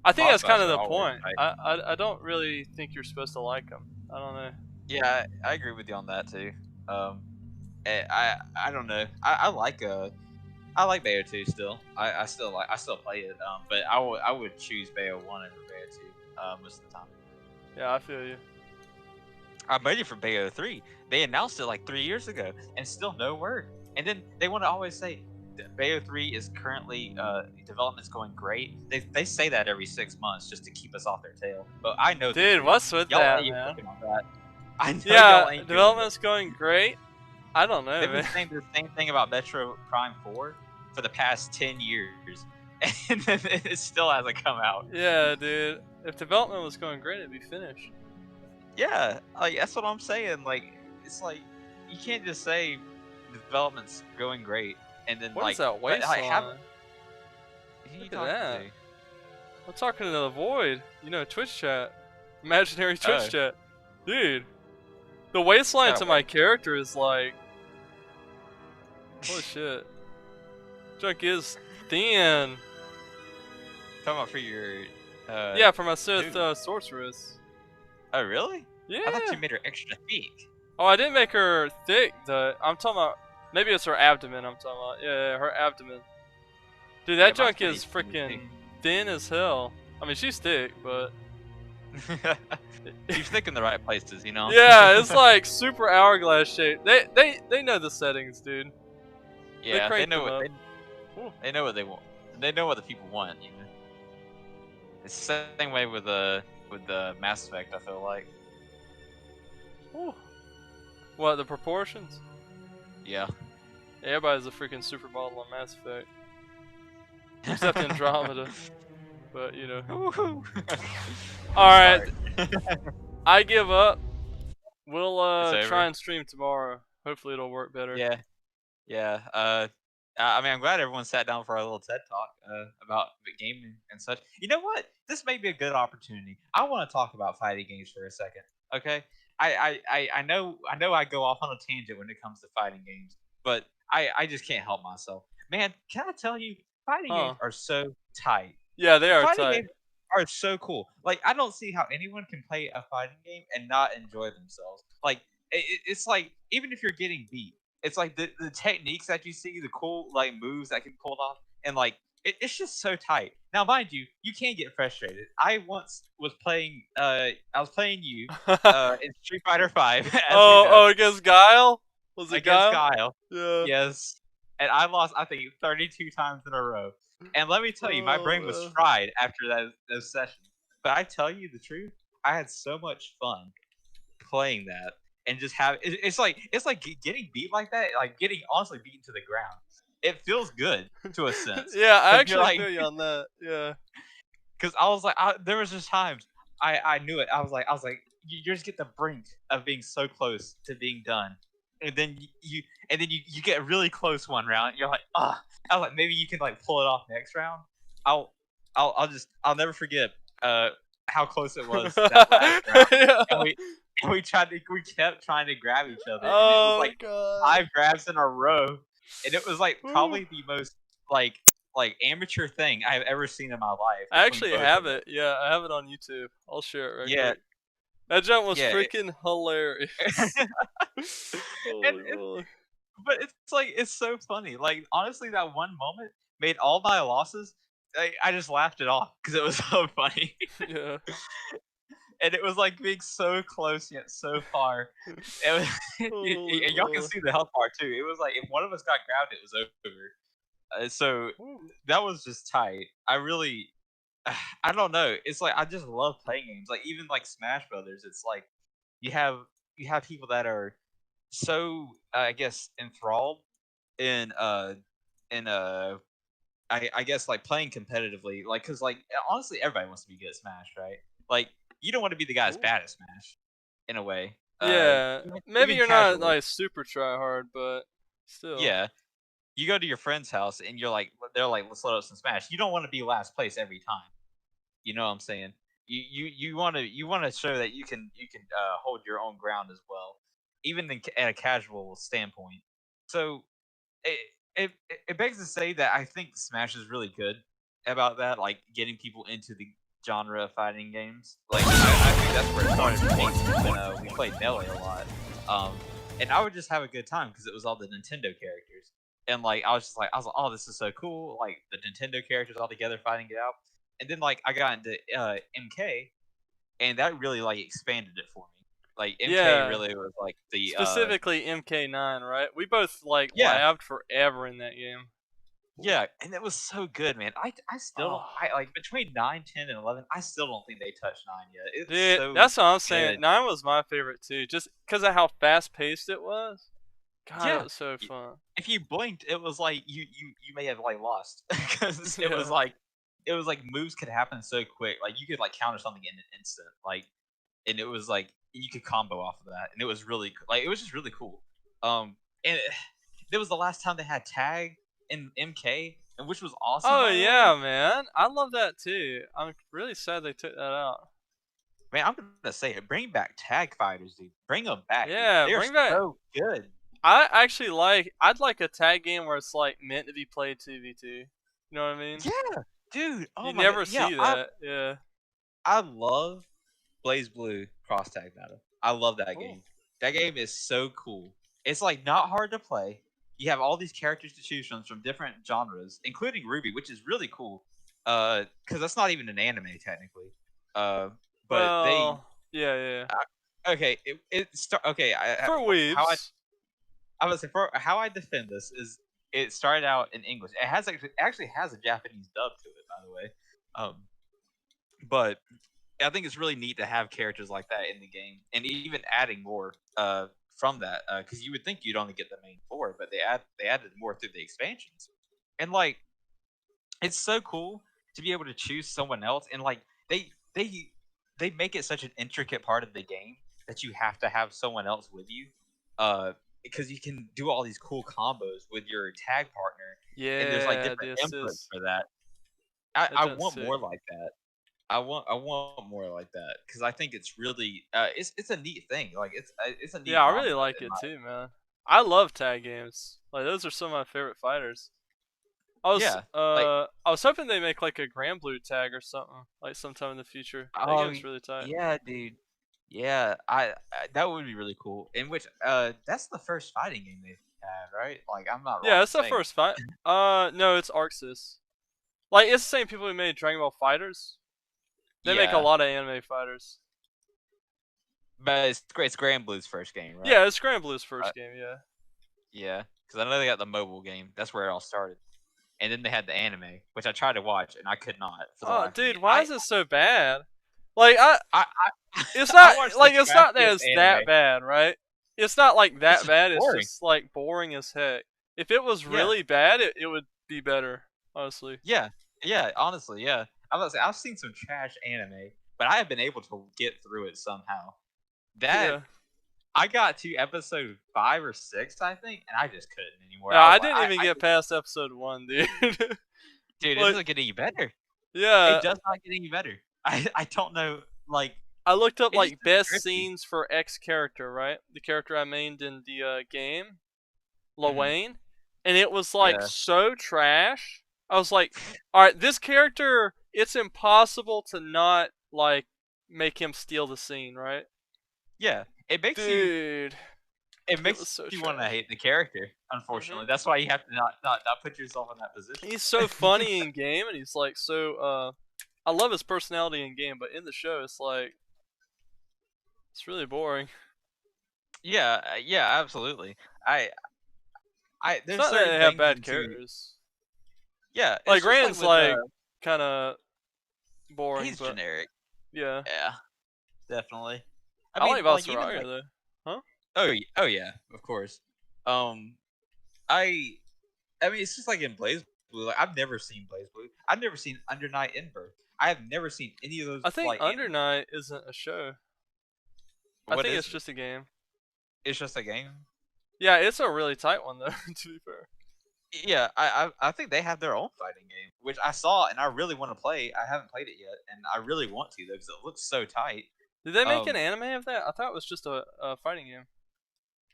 I think that's kind of the always point. I don't really think you're supposed to like him. I don't know. Yeah, I agree with you on that too. I don't know. I like Bayo 2 still. I still play it. But I would choose Bayo 1 over Bayo 2 most of the time. Yeah, I feel you. I'm ready for Bayo 3. They announced it like 3 years ago, and still no word. And then they want to always say Bayo 3 is currently development's going great. They say that every 6 months just to keep us off their tail. But I know. Dude, what's with that, man? I know yeah, development's going great. I don't know. They've been saying the same thing about Metro Prime 4 for the past 10 years, and it still hasn't come out. Yeah, dude. If development was going great, it'd be finished. Yeah, like that's what I'm saying. Like, it's like you can't just say development's going great and then what is that waistline? Look at that. I'm talking to the void. You know, Twitch chat, imaginary Twitch chat, dude. The waistline to my character is like, holy shit. Junk is thin. Talking about for your yeah, for my Sith sorceress. Oh really? Yeah. I thought you made her extra thick. Oh, I didn't make her thick. I'm talking about, maybe it's her abdomen. I'm talking about. Yeah, her abdomen. Dude, that junk is freaking thin as hell. I mean, she's thick, but she's thick in the right places, you know. Yeah, it's like super hourglass shape. They know the settings, dude. Yeah, they know what they know what they want. They know what the people want, you know. It's the same way with the Mass Effect, I feel like. Ooh. What, the proportions? Yeah. Everybody's a freaking supermodel on Mass Effect. Except Andromeda. But you know. Woo-hoo. All right, Sorry. I give up. We'll It's try over. and stream tomorrow. Hopefully it'll work better. Yeah. Yeah. I mean, I'm glad everyone sat down for a little TED talk about the gaming and such. You know what? This may be a good opportunity. I want to talk about fighting games for a second. Okay. I know I go off on a tangent when it comes to fighting games, but I just can't help myself. Man, can I tell you, fighting games Huh? are so tight. Yeah, they are Fighting tight. games are so cool. Like, I don't see how anyone can play a fighting game and not enjoy themselves. Like, it's like, even if you're getting beat, it's like the techniques that you see, the cool like moves that can pull off, and like it's just so tight. Now, mind you, you can get frustrated. I once was playing I was playing you in Street Fighter Five, as you know, Oh, against Guile? Was it against Guile? Guile. Yeah. Yes. And I lost, I think, 32 times in a row. And let me tell you, my brain was Oh, man. fried after those sessions. But I tell you the truth, I had so much fun playing that and just have it's like getting beat like that, like getting honestly beaten to the ground. It feels good to a sense. Yeah, I Because you're actually like, feel you on that. Yeah. because I was like, there was just times I knew it. I was like, you just get the brink of being so close to being done, and then you get really close one round. You're like, ah, I was like, maybe you can like pull it off next round. I'll I'll never forget how close it was that last round, Yeah. and we kept trying to grab each other, and it was Oh like god. 5 grabs in a row, and it was like Whew. probably the most like amateur thing I've ever seen in my life. I Between actually both have of us. it. Yeah, I have it on YouTube. I'll share it right Yeah, quick. That jump was yeah. freaking hilarious. and Holy moly. but it's like it's so funny. Like honestly, that one moment made all my losses. I just laughed it off because it was so funny, Yeah. and it was like being so close yet so far. It was, Holy and y'all can moly. see the health bar too. It was like if one of us got grabbed, it was over. So Whew. that was just tight. I really, I don't know. It's like I just love playing games. Like even like Smash Brothers. It's like you have people that are so I guess enthralled in in I guess like playing competitively, like because like honestly everybody wants to be good at Smash, right? Like you don't want to be the guy that's Ooh. bad at Smash in a way. Yeah. Maybe Even you're not casually. like super try hard, but still. Yeah. You go to your friend's house and you're like they're like, let's load up some Smash. You don't want to be last place every time. You know what I'm saying? You want to show that you can hold your own ground as well, even at a casual standpoint. So it, it begs to say that I think Smash is really good about that, like getting people into the genre of fighting games. Like I think that's where it started for me when we played Melee a lot. Um, and I would just have a good time because it was all the Nintendo characters, and like I was like, oh, this is so cool! Like the Nintendo characters all together fighting it out. And then like I got into MK, and that really like expanded it for me. Like MK Yeah. really was like the Specifically MK9, right? We both like yeah. labbed forever in that game. Yeah, and it was so good, man. I still don't. Oh. I like between 9, 10, and 11. I still don't think they touched 9 yet. It's Dude, so that's what I'm saying. good. 9 was my favorite too, just because of how fast paced it was. God, it Yeah, was so y- fun. if you blinked, it was like you may have like lost because Yeah. it was like moves could happen so quick. Like you could like counter something in an instant. Like and it was like you could combo off of that, and it was really like it was just really cool. And it was the last time they had tag in MK, and which was awesome Oh by the way. yeah, man. I love that too. I'm really sad they took that out. Man, I'm gonna say it. Bring back tag fighters, dude. Bring them back, dude. Yeah, They're bring back. so good. I actually I'd like a tag game where it's like meant to be played 2v2. You know what I mean? Yeah, dude. Oh You my god. never Yeah, see that. Yeah. I love Blaze Blue Cross Tag Battle. I love that Cool. game. That game is so cool. It's like not hard to play. You have all these characters to choose from different genres, including Ruby, which is really cool. Because that's not even an anime technically. Uh, but they Well, yeah. okay. Okay. For How weebs. I was for how I defend this is it started out in English. It has actually has a Japanese dub to it, by the way. But I think it's really neat to have characters like that in the game, and even adding more from that because you would think you'd only get the main 4, but they added more through the expansions, and like it's so cool to be able to choose someone else, and like they make it such an intricate part of the game that you have to have someone else with you, because you can do all these cool combos with your tag partner, and there's like Yeah, the different inputs assist. for that. That I jump's want sick. more like that. I want more like that because I think it's really it's a neat thing. Like it's a neat Yeah, I really genre like in it my too, man. I love tag games. Like those are some of my favorite fighters. yeah. Like I was hoping they make like a Grand Blue tag or something like sometime in the future. That oh game's really tight. yeah, dude. Yeah, I that would be really cool. In which that's the first fighting game they had, right? Like I'm not wrong Yeah, in it's the saying. first fight. No, it's Arxis. Like it's the same people who made Dragon Ball Fighters. They make a Yeah, lot of anime fighters. but it's great. It's Grand Blue's first game, right? Yeah, it's Grand Blue's Uh, first game. Yeah. yeah, because I know they got the mobile game. That's where it all started. And then they had the anime, which I tried to watch and I could not for the Oh, life of me. dude, why is it so bad? Like it's I not watched the like it's not that trashiest it's anime. that bad, right? It's not like It's that just bad. It's boring. just like boring as heck. If it was Yeah, really bad, it would be better, honestly. yeah, yeah. Honestly, yeah. I'm about to say I've seen some trash anime, but I have been able to get through it somehow. That Yeah. I got to episode 5 or 6, I think, and I just couldn't anymore. Yeah, I was I like, didn't even I get past episode 1, dude. dude, it Like, doesn't get any better. yeah, It does not get any better. I don't know. Like I looked up it just like is best drifty. scenes for X character, right? The character I mained in the game, Mhm. Wayne, and it was like Yeah, so trash. I was like, all right, this character, it's impossible to not like make him steal the scene, right? yeah. Dude, It it was makes so you want to trash. hate the character. hmm Unfortunately, that's why you have to not put yourself in that position. He's so funny in game, and he's like so. I love his personality in game, but in the show, it's like it's really boring. Yeah, yeah, absolutely. I It's there's not that certain they have things bad into characters. yeah. Like It's just like Rand's with like kind of boring, he's but generic. yeah. Yeah, definitely. I I like mean, like even Vasaraga like though. Huh? oh yeah, of course. Um, I I mean, it's just like in Blaze Blue. Like I've never seen Blaze Blue. I've never seen Under Night in Birth. I have never seen any of those I think like Under anime. Night isn't a show. I What think is it's it? just a game. It's just a game. Yeah, it's a really tight one though. To be fair. Yeah, I think they have their own fighting game, which I saw and I really want to play. I haven't played it yet, and I really want to though because it looks so tight. Did they make an Um, anime of that? I thought it was just a fighting game.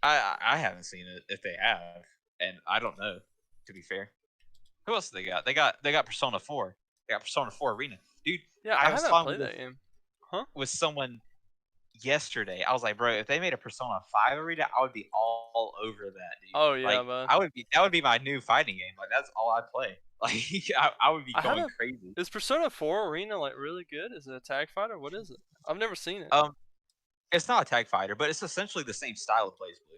I haven't seen it if they have, and I don't know. To be fair, who else they got? They got Persona 4. They got Persona 4 Arena, dude. Yeah, I I was haven't talking played that game. Huh? with someone yesterday. I was like, bro, if they made a Persona 5 Arena, I would be all over that, dude. Oh yeah, Like, man. I would be that would be my new fighting game. Like, that's all I play. Like, I would be I going haven't. crazy. Is Persona 4 Arena like really good? Is it a tag fighter? What is it? I've never seen it. Um, it's not a tag fighter, but it's essentially the same style of Blaze Blue.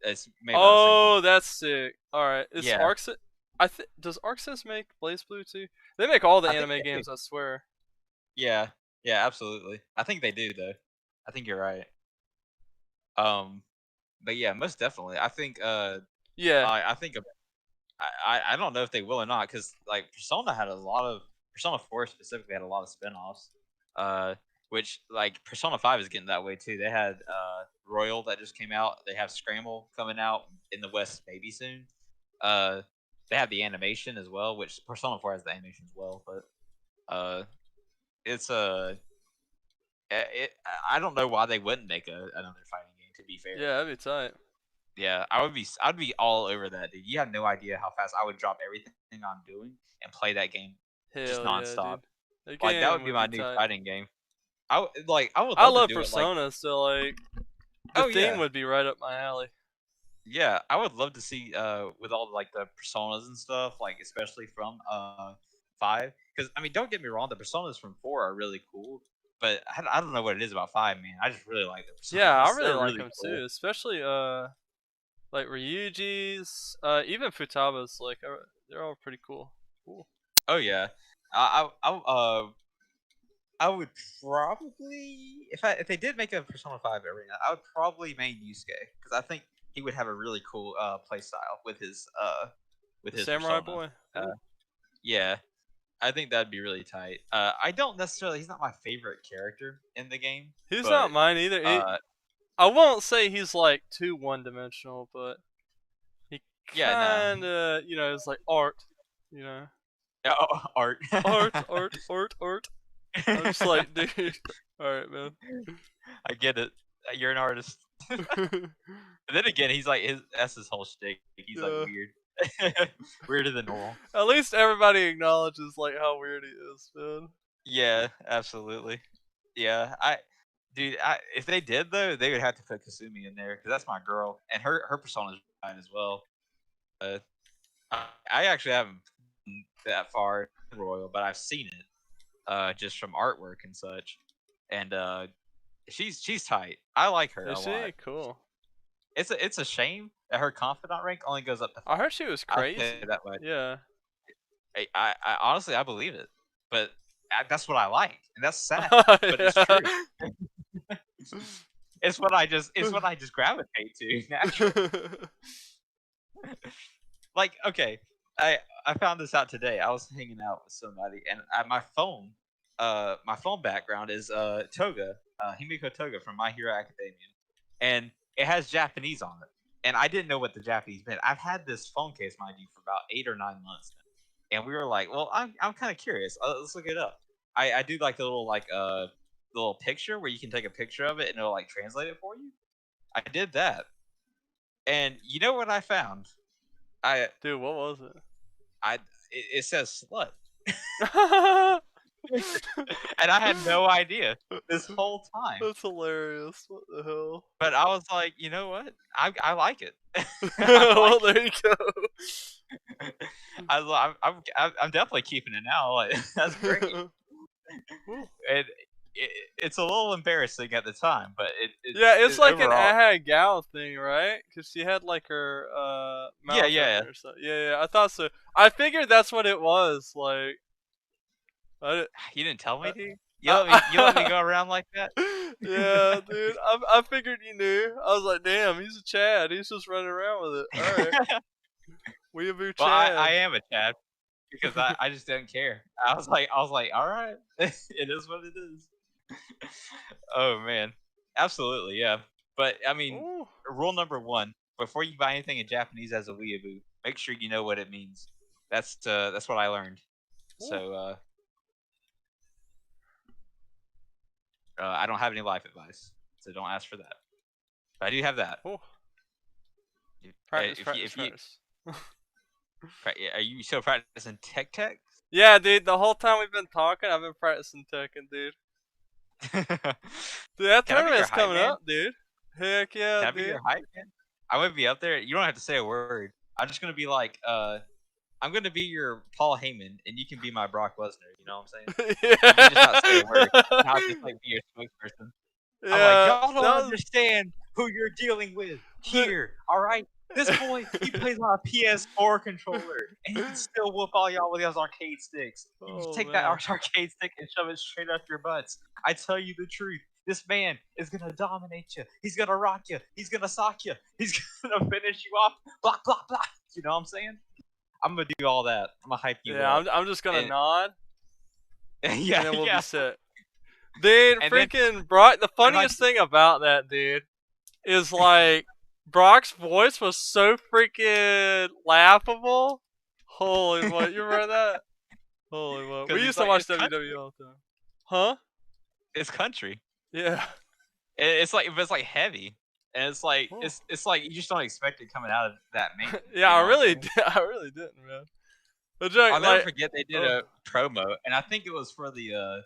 It's made by the same Oh, company. that's sick. All right, is Yeah, Arxis? Does Arxis make Blaze Blue too? They make all the I think anime they do. games, I swear. Yeah, yeah, absolutely. I think they do though. I think you're right. Um, but yeah, most definitely. I think Yeah. I think I don't know if they will or not because like Persona had a lot of Persona 4 specifically had a lot of spin-offs. Which like Persona 5 is getting that way too. They had Royal that just came out. They have Scramble coming out in the West maybe soon. Uh, they have the animation as well, which Persona 4 has the animation as well. But it's it I don't know why they wouldn't make another fighting game. To be fair, Yeah, that'd be tight. yeah, I'd be all over that, dude. You have no idea how fast I would drop everything I'm doing and play that game just Hell yeah, nonstop. dude. That Like that would game be would my be new tight. fighting game. I would I love to love do it like Persona, so like the oh theme yeah. would be right up my alley. Yeah, I would love to see with all like the personas and stuff, like especially from 5 cuz I mean don't get me wrong, the personas from 4 are really cool, but I don't know what it is about 5, man. I just really like the Yeah, I personas. really They're like really them cool. too, especially like Ryuji's, even Futaba's. Like they're all pretty cool. Cool. Oh yeah. I would probably if they did make a Persona 5 arena, I would probably main Yusuke cuz I think he would have a really cool play style with The his Samurai persona. Boy. Uh, Cool. yeah. I think that'd be really tight. I don't necessarily. He's not my favorite character in the game. He's but, not mine either. I won't say he's like too one-dimensional, but he kinda, you know, it's like art, you know. Art. art. I'm just like, dude. All right, man. I get it. You're an artist. But then again, he's like that's his whole shtick. He's like weird, weirder than normal. At least everybody acknowledges like how weird he is, man. Yeah, absolutely. Yeah, if they did though, they would have to put Kasumi in there because that's my girl, and her persona is fine as well. I actually haven't been that far in Royal, but I've seen it, just from artwork and such, and she's tight. I like her Is a she? lot. Cool. It's a shame that her confidant rank only goes up to 5. I heard she was crazy. I'll say it that way. Yeah. I honestly I believe it, but that's what I like, and that's sad, but it's true. It's what I just gravitate to naturally. Like, okay, I found this out today. I was hanging out with somebody, and my phone background is Toga, Himiko Toga from My Hero Academia, and it has Japanese on it, and I didn't know what the Japanese meant. I've had this phone case, mind you, for about 8 or 9 months now, and we were like, well, I'm kind of curious. Let's look it up. I do like the little picture where you can take a picture of it and it'll like translate it for you. I did that, and you know what I found? Dude, what was it? It says slut. And I had no idea this whole time. That's hilarious. What the hell? But I was like, you know what? I like it. Well, there you go. I'm definitely keeping it now. Like, that's great. And it's a little embarrassing at the time, but it's like overall, an Aha Gal thing, right? Because she had like her mouth yeah. Or something. Yeah. I thought so. I figured that's what it was. Like, you didn't tell me, dude. You let me go around like that? Yeah, dude. I figured you knew. I was like, damn, he's a Chad. He's just running around with it. All right. Weeaboo Chad. Well, I am a Chad because I just didn't care. I was like, all right, it is what it is. Oh man, absolutely, yeah. But I mean, rule number 1: before you buy anything in Japanese as a weeaboo, make sure you know what it means. That's what I learned. So I don't have any life advice, so don't ask for that. But I do have that. Practice. Are you still practicing tech? Yeah, dude. The whole time we've been talking, I've been practicing Tekken, dude. Dude, that tournament's coming up, dude. Heck yeah, Can I dude. be your hype man? I'm gonna be up there. You don't have to say a word. I'm just gonna be like, I'm gonna be your Paul Heyman, and you can be my Brock Lesnar. You know what I'm saying? Yeah. You can just not say a word. I'll just like be your spokesperson. Yeah, I'm like, y'all don't understand who you're dealing with here. All right, this boy, he plays on a PS4 controller, and he can still whoop all y'all with those arcade sticks. You take that arcade stick and shove it straight up your butts. I tell you the truth. This man is gonna dominate you. He's gonna rock you. He's gonna sock you. He's gonna finish you off. Block, block, block. You know what I'm saying? I'm gonna do all that. I'm gonna hype you up. Yeah, I'm just gonna nod. Yeah, and then we'll be set. Dude, and freaking Brock. The funniest thing about that, dude, is like Brock's voice was so freaking laughable. Holy what? You remember that? Holy what? We used to watch WWE all the time. Huh? It's country. Yeah. It's like heavy, and it's like it's like you just don't expect it coming out of that man. Yeah, I really didn't, man. But I'll never forget they did a promo, and I think it was for the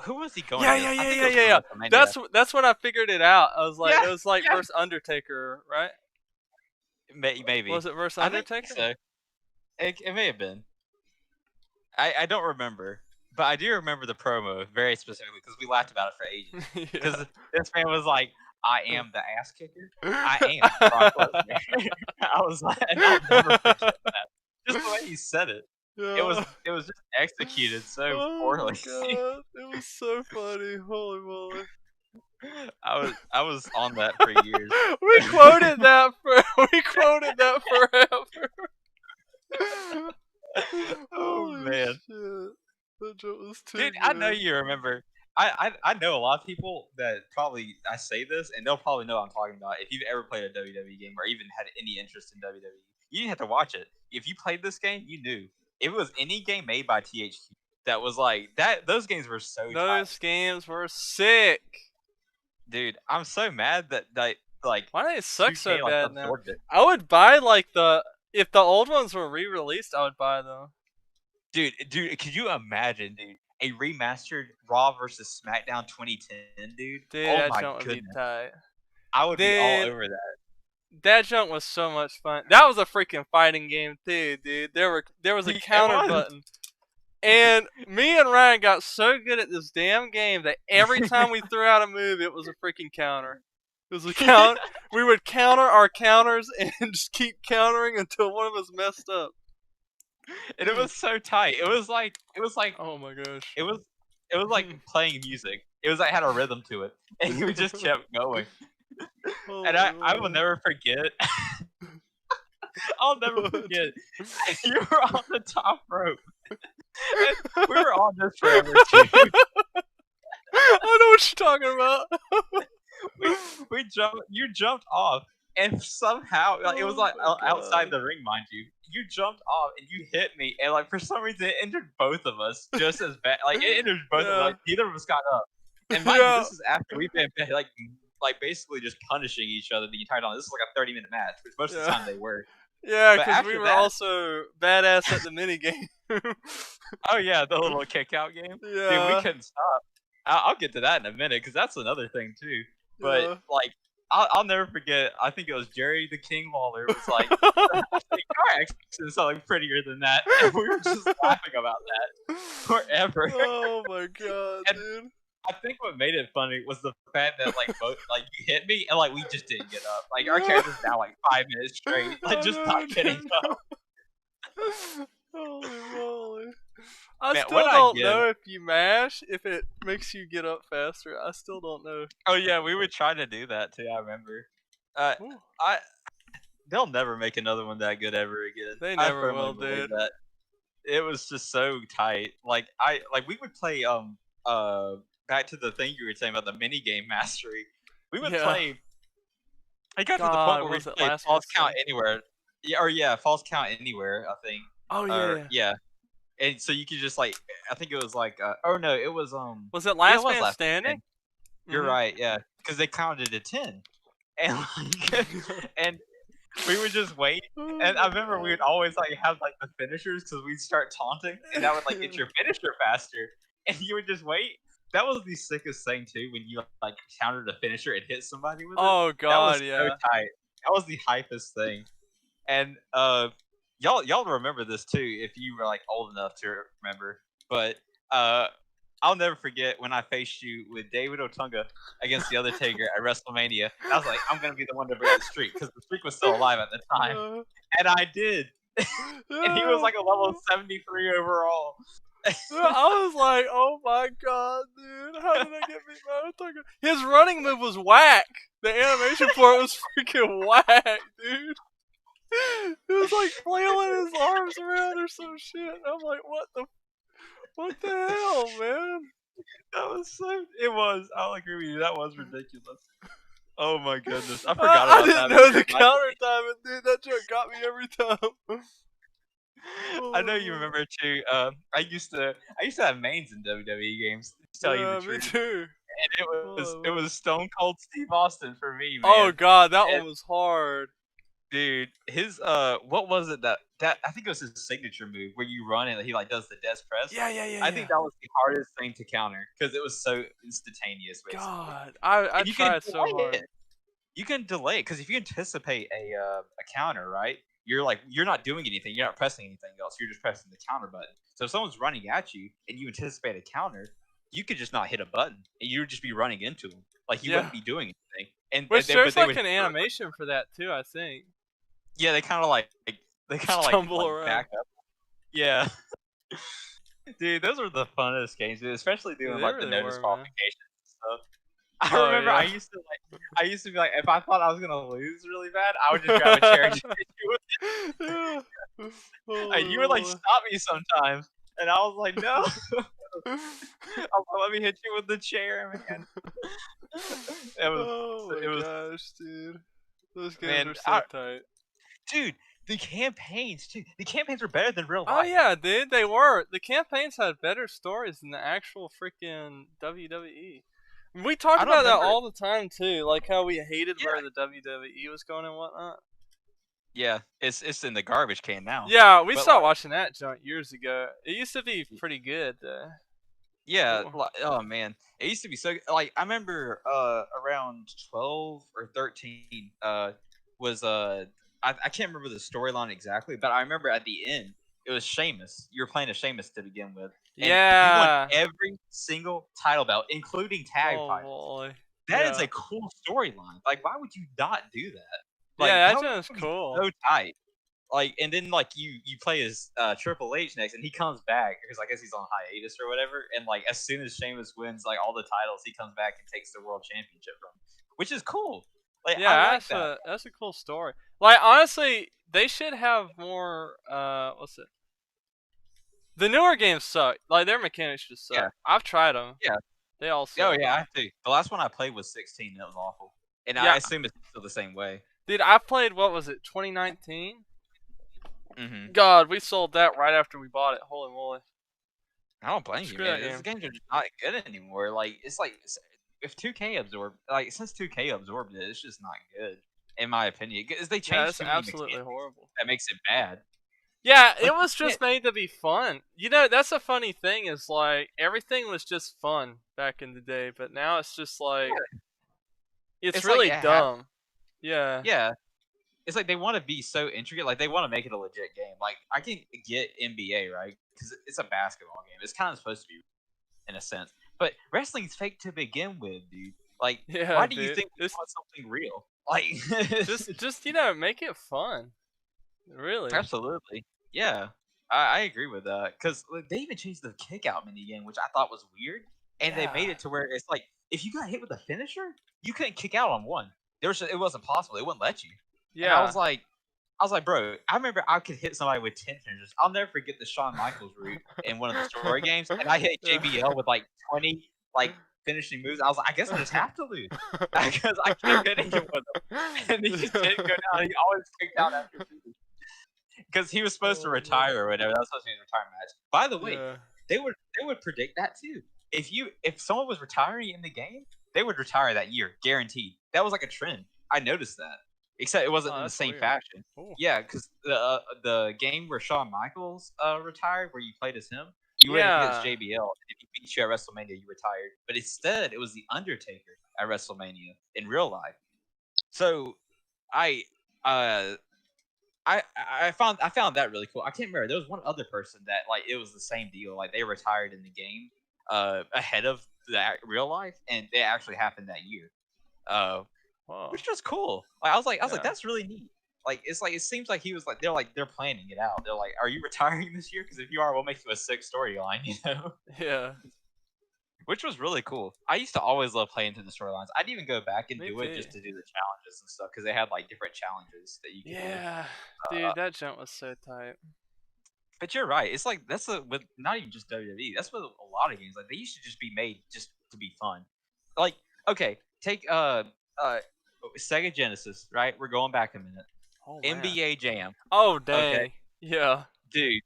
who was he going? Yeah. That's when I figured it out. I was like, it was like versus Undertaker, right? Maybe. Was it versus Undertaker? I think so. It may have been. I don't remember. But I do remember the promo very specifically because we laughed about it for ages. Because this man was like, "I am the ass kicker. I am Brock Lesnar." I was like, I'll never forget that. Just the way he said it. Yeah. It was just executed so poorly. My God. It was so funny. Holy moly. I was on that for years. We quoted that forever. Oh man. Shit. That joke was too Dude, good. I know you remember. I know a lot of people that probably I say this and they'll probably know what I'm talking about. If you've ever played a WWE game or even had any interest in WWE, you didn't have to watch it. If you played this game, you knew it was any game made by THQ that was like that. Those games were so tight. Those games were sick. Dude, I'm so mad that like Why do they suck 2K, so like, bad now? absorbed it. I would buy like if the old ones were re-released, I would buy them. Dude, could you imagine, dude, a remastered Raw versus SmackDown 2010, dude? Dude, Oh that my junk would be goodness, tight. I would be all Dude. over that. That junk was so much fun. That was a freaking fighting game too, dude. There was a counter button. And me and Ryan got so good at this damn game that every time we threw out a move, it was a freaking counter. It was a count. We would counter our counters and just keep countering until one of us messed up. And it was so tight. It was like Oh my gosh. it was like playing music. It was like had a rhythm to it, and we just kept going. And I will never forget. I'll never forget. You were on the top rope. And we were on this forever too. I know what you're talking about. we jumped. You jumped off, and somehow like, it was like outside the ring, mind you. You jumped off and you hit me, and like for some reason it injured both of us just as bad. Like it injured both of us. Like, neither of us got up. And mind you, this is after we've been like basically just punishing each other the entire time. This is like a 30-minute match, which most of the time they were. Yeah, But because we after were that- also badass at the minigame. Oh yeah, the little kick out game. Yeah. Dude, we couldn't stop. I'll get to that in a minute because that's another thing too. But Yeah. like, I'll never forget. I think it was Jerry the King Lawler was like, car accidents are like prettier than that, and we were just laughing about that forever. Oh my god, And- dude. I think what made it funny was the fact that like both like you hit me and like we just didn't get up. Like our characters now like 5 minutes straight, like just not getting up. Holy moly. I Man, still when I don't get- know if you mash, if it makes you get up faster. I still don't know. Oh yeah, we would try to do that too. I remember. Ooh. They'll never make another one that good ever again. They I never firmly will, believe dude. that. It was just so tight. Like we would play back to the thing you were saying about the mini game mastery. We would Yeah. play. I got to the God, point where we was it played last false one? count anywhere. Yeah, false count anywhere. I think. Oh Or, yeah. And so you could just like, I think it was like, oh no, it was Was it Last it was Man Last Standing? You're Mhm. right, yeah, because they counted to 10, and like, and we would just wait. Oh And my I remember we would God. always like have like the finishers because we'd start taunting, and that would like get your finisher faster, and you would just wait. That was the sickest thing too when you like countered a finisher and hit somebody with it. Oh That god, was yeah. so tight. That was the hypest thing. And y'all remember this too if you were like old enough to remember. But I'll never forget when I faced you with David Otunga against the Undertaker at WrestleMania. I was like, I'm gonna be the one to break the streak because the streak was still alive at the time, Yeah. and I did. And he was like a level 73 overall. I was like, oh my god, dude, how did I get beat by Otunga? His running move was whack. The animation for it was freaking whack, dude. It was like flailing his arms around or some shit. I'm like, what the hell, man? That was so. It was. I'll agree with you. That was ridiculous. Oh my goodness, I forgot I about didn't that. know the counter time, and dude, that joke got me every time. I know you remember too. I used to have mains in WWE games. To tell you Yeah, the me truth, too. and it Oh, was Stone Cold Steve Austin for me, man. Oh god, that And- one was hard. Dude, his what was it that I think it was his signature move where you run and he like does the death press. Yeah. I think that was the hardest thing to counter because it was so instantaneous. Basically. God, I And you can tried so delay hard. it. You can delay it because if you anticipate a counter, right? You're not doing anything. You're not pressing anything else. You're just pressing the counter button. So if someone's running at you and you anticipate a counter, you could just not hit a button and you'd just be running into them. Like you Yeah. wouldn't be doing anything. And Which but there's they like would- an animation for that too, I think. Yeah, they kind of like Stumble around. back up. Yeah. Dude, those were the funnest games, dude, especially doing They like the really no were, man. disqualifications and stuff. I Oh, remember yeah. I used to be like, if I thought I was gonna lose really bad, I would just grab a chair and just hit you with it. Yeah. And you would like Oh, stop me sometimes, and I was like, no. Let me hit you with the chair, man. Oh It my was, gosh, dude. Those games man. are so tight. Dude, the campaigns too. The campaigns are better than real Oh life. yeah, dude, they were. The campaigns had better stories than the actual freaking WWE. We talk I don't about that remember. all the time too, like how we hated Yeah, where the WWE was going and whatnot. yeah. It's in the garbage can now. Yeah, we But stopped watching that junk years ago. It used to be pretty good. yeah, Ooh. oh man, it used to be so. Like I remember, around 12 or 13, was I can't remember the storyline exactly, but I remember at the end it was Sheamus. You were playing as Sheamus to begin with, and you won Yeah. every single title belt, including tag Oh titles. boy. That is Yeah. a cool storyline. Like, why would you not do that? Like, Yeah, that that junk's would be cool. so tight. Like, and then like you play as Triple H next, and he comes back because I guess he's on hiatus or whatever. And like as soon as Sheamus wins like all the titles, he comes back and takes the world championship from him, which is cool. Like I Yeah, like that. that's a cool story. Like honestly, they should have more. What's it? The newer games suck. Like their mechanics just Yeah, suck. I've tried them. yeah, They all oh suck. yeah. I do. The last one I played was 16. And it was awful, and I Yeah, assume it's still the same way. dude, I played. What was it? 2019. Hmm. God, we sold that right after we bought it. Holy moly! I don't blame you, Screw man. that These game. games are just not good anymore. Like it's like if 2K absorbed, like since 2K absorbed it, it's just not good in my opinion. Because they Yeah, changed it's too many absolutely mechanics horrible. that makes it bad. Yeah, it Like you was can't. just made to be fun. You know, that's a funny thing is like everything was just fun back in the day, but now it's just like it's It's like really it has. dumb. Yeah. Yeah, it's like they want to be so intricate. Like they want to make it a legit game. Like I can get NBA right because it's a basketball game. It's kind of supposed to be in a sense, but wrestling's fake to begin with, dude. Like Yeah, why do you dude. think we It's want something real? Like just you know, make it fun. Really. absolutely. Yeah, I agree with that because they even changed the kick out mini game, which I thought was weird, and they made Yeah. it to where it's like if you got hit with a finisher, you couldn't kick out on one. It wasn't possible. It wouldn't let you. And Yeah. I was like, bro, I remember I could hit somebody with 10 finishers. I'll never forget the Shawn Michaels route in one of the story games, and I hit JBL with like 20 like finishing moves. I was like, I guess I just have to lose because I kept hitting him with them, and he just didn't go down. He always kicked out after because he was supposed to Oh, retire or whatever. That was supposed to be his retirement match. By the way, yeah. they would predict that too. If someone was retiring in the game, they would retire that year, guaranteed. That was like a trend. I noticed that. Except it wasn't Oh, in the that's same weird. fashion. Ooh. Yeah, because the game where Shawn Michaels retired, where you played as him, you went against Yeah. JBL, and if he beat you at WrestleMania, you retired. But instead, it was the Undertaker at WrestleMania in real life. So I uh I found that really cool. I can't remember. There was one other person that like it was the same deal. Like they retired in the game ahead of that real life, and it actually happened that year. Uh, Whoa. which was cool. Like I was like Yeah. that's really neat. Like it's like it seems like he was like they're planning it out. They're like, are you retiring this year? Because if you are, we'll make you a sick storyline. You know. Yeah. Which was really cool. I used to always love playing through the storylines. I'd even go back and Me do it too. just to do the challenges and stuff because they had like different challenges that you could do. Yeah. Dude, that jump was so tight. But you're right. It's like that's with not even just WWE. That's with a lot of games. Like they used to just be made just to be fun. Like okay, take Sega Genesis. Right, we're going back a minute. Oh man. NBA Jam. Oh dang. Okay, Yeah. dude,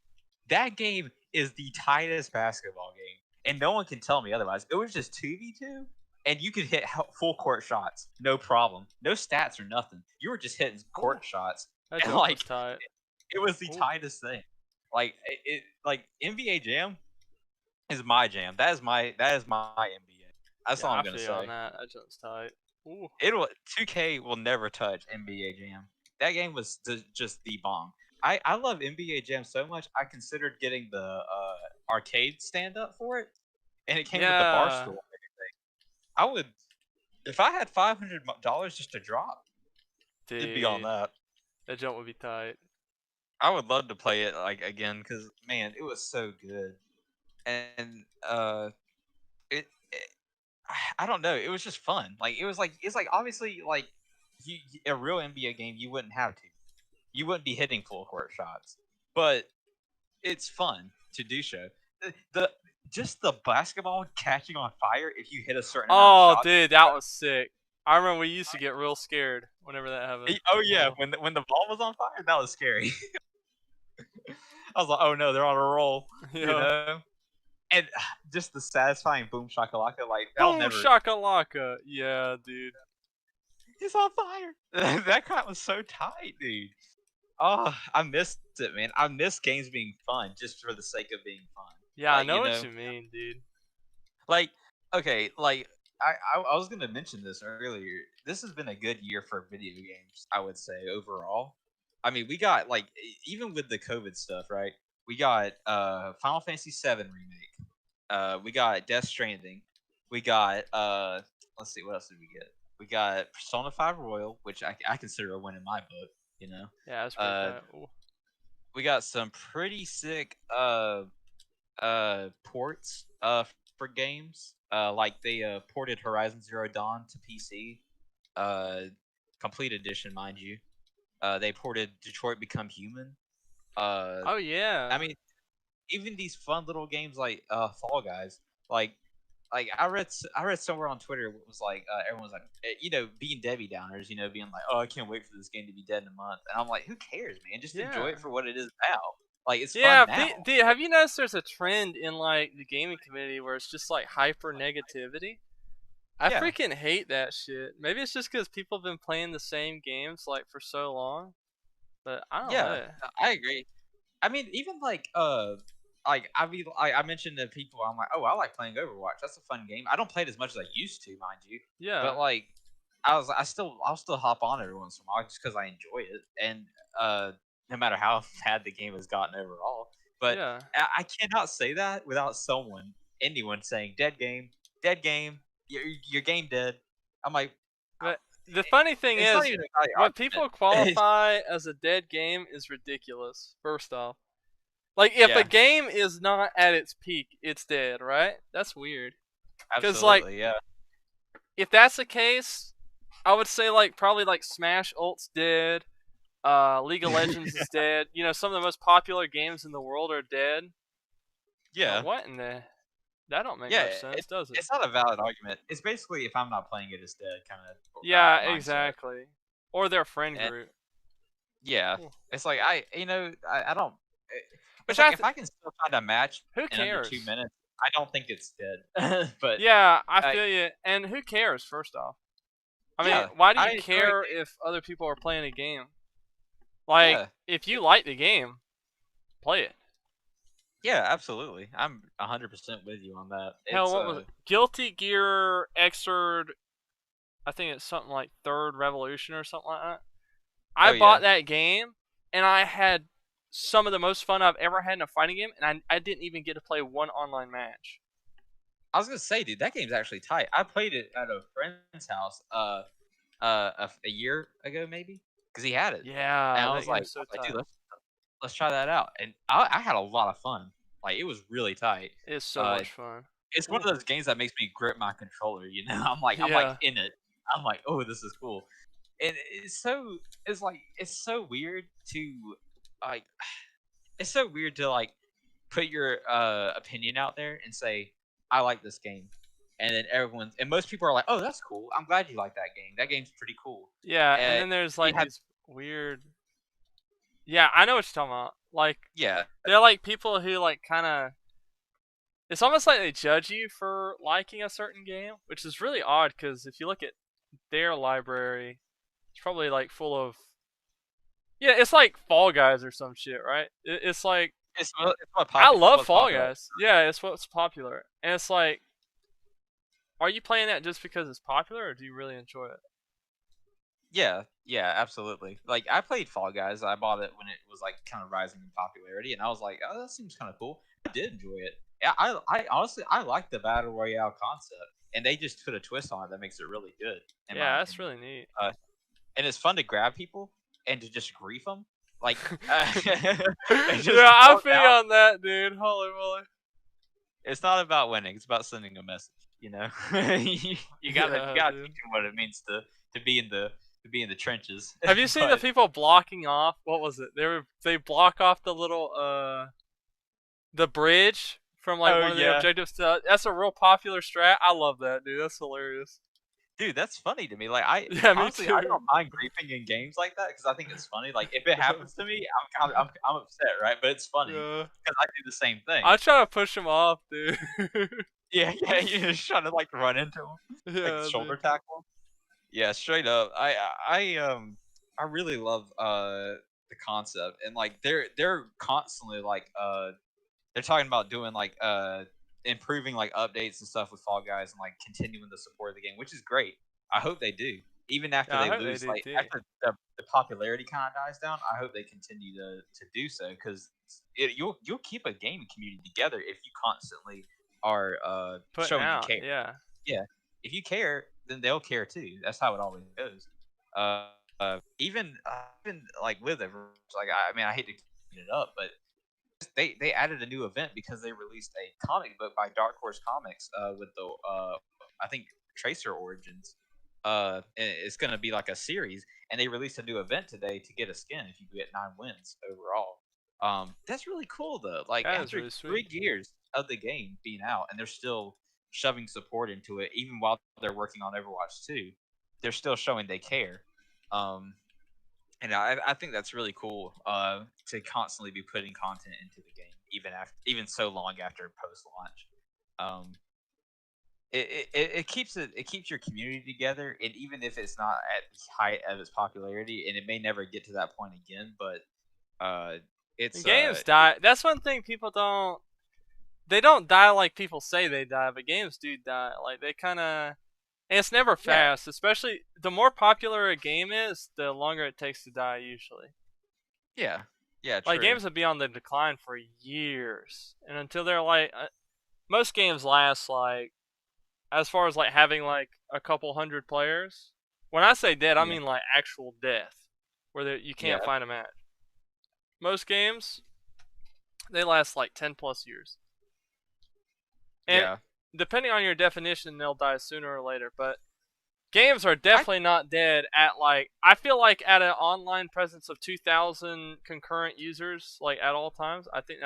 that game is the tightest basketball game, and no one can tell me otherwise. It was just 2v2, and you could hit full court shots, no problem, no stats or nothing. You were just hitting court shots, That and jump like was tight. it was the Ooh. tightest thing. Like like NBA Jam is my jam. That is my NBA. That's Yeah, all I'm I gonna feel you on say. that. That jump's tight. Ooh. 2K will never touch NBA Jam. That game was just the bomb. I love NBA Jam so much. I considered getting the arcade stand up for it, and it came with the bar Yeah. stool and everything. I would if I had $500 just to drop. It'd be on Dude. that. That jump would be tight. I would love to play it like again because man, it was so good. And it I don't know. It was just fun. Like it's like obviously like a real NBA game you wouldn't have to. You wouldn't be hitting full court shots, but it's fun to do so. The just the basketball catching on fire if you hit a certain amount of Oh, shots. dude, that was sick. I remember we used to get real scared whenever that happened. Oh yeah, when the ball was on fire, that was scary. I was like, oh no, they're on a roll, you Yeah. know. And just the satisfying boom shakalaka, like that'll Boom never. shakalaka. Yeah, dude. It's on fire. That crap was so tight, dude. Oh, I missed it, man. I miss games being fun just for the sake of being fun. Yeah, I Like, know what you mean, dude. Like, okay, like I was gonna mention this earlier. This has been a good year for video games, I would say overall. I mean, we got like even with the COVID stuff, right? We got Final Fantasy VII remake. We got Death Stranding. We got let's see, what else did we get? We got Persona 5 Royal, which I consider a win in my book. You know, Yeah, that's pretty uh, tight. Ooh. we got some pretty sick ports for games. Like they ported Horizon Zero Dawn to PC, complete edition, mind you. They ported Detroit Become Human. Oh yeah. I mean, even these fun little games like Fall Guys, like I read somewhere on Twitter it was like everyone was like you know, being Debbie Downers, you know, being like, oh, I can't wait for this game to be dead in a month, and I'm like, who cares, man? Just enjoy Yeah. it for what it is now. Like, it's Yeah, fun now. dude, have you noticed there's a trend in like the gaming community where it's just like hyper negativity? I Yeah. freaking hate that shit. Maybe it's just because people have been playing the same games like for so long, but I don't know. I agree. I mean, even like I mentioned to people, I'm like, oh, I like playing Overwatch. That's a fun game. I don't play it as much as I used to, mind you. Yeah. But like, I'll still hop on every once in a while just because I enjoy it, and no matter how bad the game has gotten overall. But Yeah. I cannot say that without anyone saying dead game, your game dead. I'm like, But the funny thing it's is, not even a valid what argument. people qualify as a dead game is ridiculous. First off, like if Yeah. a game is not at its peak, it's dead, right? That's weird. Absolutely, yeah. If that's the case, I would say like probably like Smash Ult's dead. League of Legends is dead. You know, some of the most popular games in the world are dead. Yeah. But what in the? That don't make Yeah, much sense, does it? It's not a valid argument. It's basically if I'm not playing it, it's dead kind of. Yeah, mindset. exactly. Or their friend And- group. Yeah, Ooh. it's like I don't. Which It's like if I can still find a match Who in under cares? 2 minutes, I don't think it's dead. But Yeah, I feel you. And who cares? First off, I mean, Yeah, why do I you enjoy care it. if other people are playing a game? Like, Yeah. if you like the game, play it. Yeah, absolutely. I'm 100% with you on that. Hell, It's, what was it? Guilty Gear Xrd. I think it's something like Third Revolution or something like that. I Oh, bought yeah. that game, and I had some of the most fun I've ever had in a fighting game, and I didn't even get to play one online match. I was gonna say, dude, that game's actually tight. I played it at a friend's house, a year ago maybe, because he had it. Yeah, And I that was game's like, so dude, tight. let's try that out. And I had a lot of fun. Like, it was really tight. It's so much fun. It's one of those games that makes me grip my controller. You know, I'm like Yeah. in it. I'm like, oh, this is cool. And it's so weird to like. It's so weird to like put your opinion out there and say I like this game, and then most people are like, oh, that's cool. I'm glad you like that game. That game's pretty cool. Yeah, and then there's like these weird. Yeah, I know what you're talking about. Like, Yeah, they're like people who like kind of. It's almost like they judge you for liking a certain game, which is really odd because if you look at their library, it's probably like full of. Yeah, it's like Fall Guys or some shit, right? It's like it's what I love Fall popular. Guys. Yeah, it's what's popular, and it's like, are you playing that just because it's popular, or do you really enjoy it? Yeah, absolutely. Like, I played Fall Guys. I bought it when it was like kind of rising in popularity, and I was like, oh, that seems kind of cool. I did enjoy it. Yeah, I honestly like the battle royale concept, and they just put a twist on it that makes it really good. Yeah, that's really neat. And it's fun to grab people and to just grief them. Like, yeah, I feel you on that, dude. Holy moly! It's not about winning; it's about sending a message. You know, you gotta dude. teach them what it means to be in the trenches. Have you seen the people blocking off? What was it? They block off the little the bridge from like Oh, one of the yeah. objectives to that's a real popular strat. I love that, dude. That's hilarious. Dude, that's funny to me. Like, I Yeah, me honestly, I too. don't mind griefing in games like that because I think it's funny. Like, if it happens to me, I'm upset, right? But it's funny Yeah. because I do the same thing. I try to push him off, dude. Yeah, yeah, you're just trying to like run into him, like Yeah, shoulder dude. tackle. Yeah, straight up. I really love the concept and like they're constantly like they're talking about doing like improving like updates and stuff with Fall Guys and like continuing the support of the game, which is great. I hope they do. Even after Yeah, I they hope they lose, do like too. after the popularity kind of dies down, I hope they continue to do so because you'll keep a gaming community together if you constantly are Putting showing you out, care. yeah. Yeah, if you care, then they'll care too. That's how it always goes. Even like with it, like I mean, I hate to clean it up, but they added a new event because they released a comic book by Dark Horse Comics with the I think Tracer Origins. And it's gonna be like a series, and they released a new event today to get a skin if you get 9 wins overall. That's really cool though. Like That is after really 3 years of the game being out, and they're still shoving support into it, even while they're working on Overwatch 2, they're still showing they care. Um, and I think that's really cool to constantly be putting content into the game, even so long after post launch. Um, it keeps your community together, and even if it's not at the height of its popularity, and it may never get to that point again, but And it's games die. That's one thing people don't. They don't die like people say they die, but games do die. Like they kind of. And it's never yeah, fast. Especially the more popular a game is, the longer it takes to die. Usually, yeah, yeah, like true, games will be on the decline for years, and until they're like, most games last like, as far as like having like a couple hundred players. When I say dead, I yeah, mean like actual death, where you can't yeah, find a match. Most games, they last like 10 plus years. And yeah. depending on your definition, they'll die sooner or later. But games are I definitely not dead at like, I feel like at an online presence of 2,000 concurrent users, like at all times, I think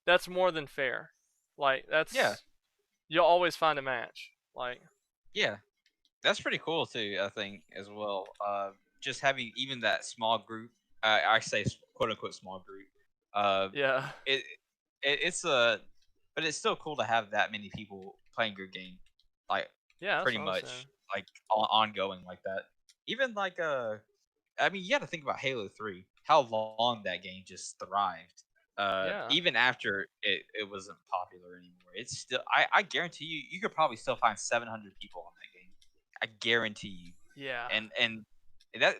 that's more than fair. Like yeah, you'll always find a match. Like yeah. That's pretty cool too. I think as well. Just having even that small group. I say quote unquote small group. Uh, yeah, it, it's but it's still cool to have that many people playing your game, like yeah, that's pretty what I'm saying. much like ongoing like that. Even like I mean, you got to think about Halo 3. How long that game just thrived. Yeah, Even after it wasn't popular anymore, it's still. I guarantee you could probably still find 700 people on that game. I guarantee you. yeah, And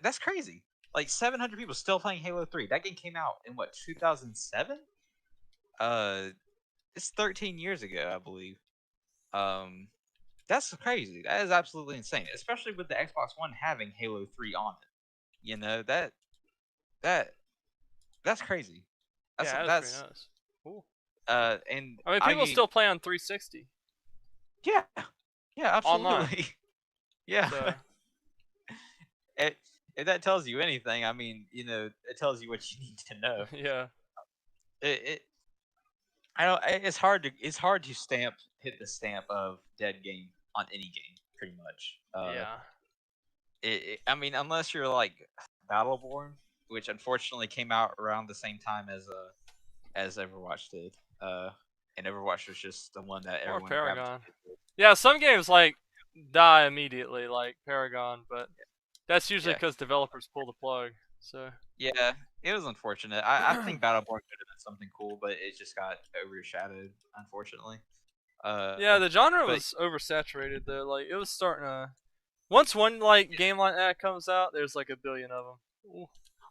that's crazy. Like 700 people still playing Halo 3. That game came out in what 2007? Uh, it's 13 years ago, I believe. Um, that's crazy. That is absolutely insane, especially with the Xbox One having Halo 3 on it. You know that that's crazy. yeah. That's pretty That's nice. Cool. and I mean, I people mean still play on 360. yeah, yeah, Online. absolutely. Yeah. So it, if that tells you anything, I mean, you know, it tells you what you need to know. yeah, It I don't. It's hard to hit the stamp of dead game on any game, pretty much. yeah, I mean, unless you're like Battleborn, which unfortunately came out around the same time as Overwatch did. And Overwatch was just the one that or everyone Paragon. gravitated to. Yeah, some games like die immediately, like Paragon, but that's usually Yeah, because developers pull the plug. So yeah, it was unfortunate. I think Battleborn could have been something cool, but it just got overshadowed, unfortunately. yeah, the genre But was oversaturated though. Like it was starting to. Once one like game like that comes out, there's like a billion of them.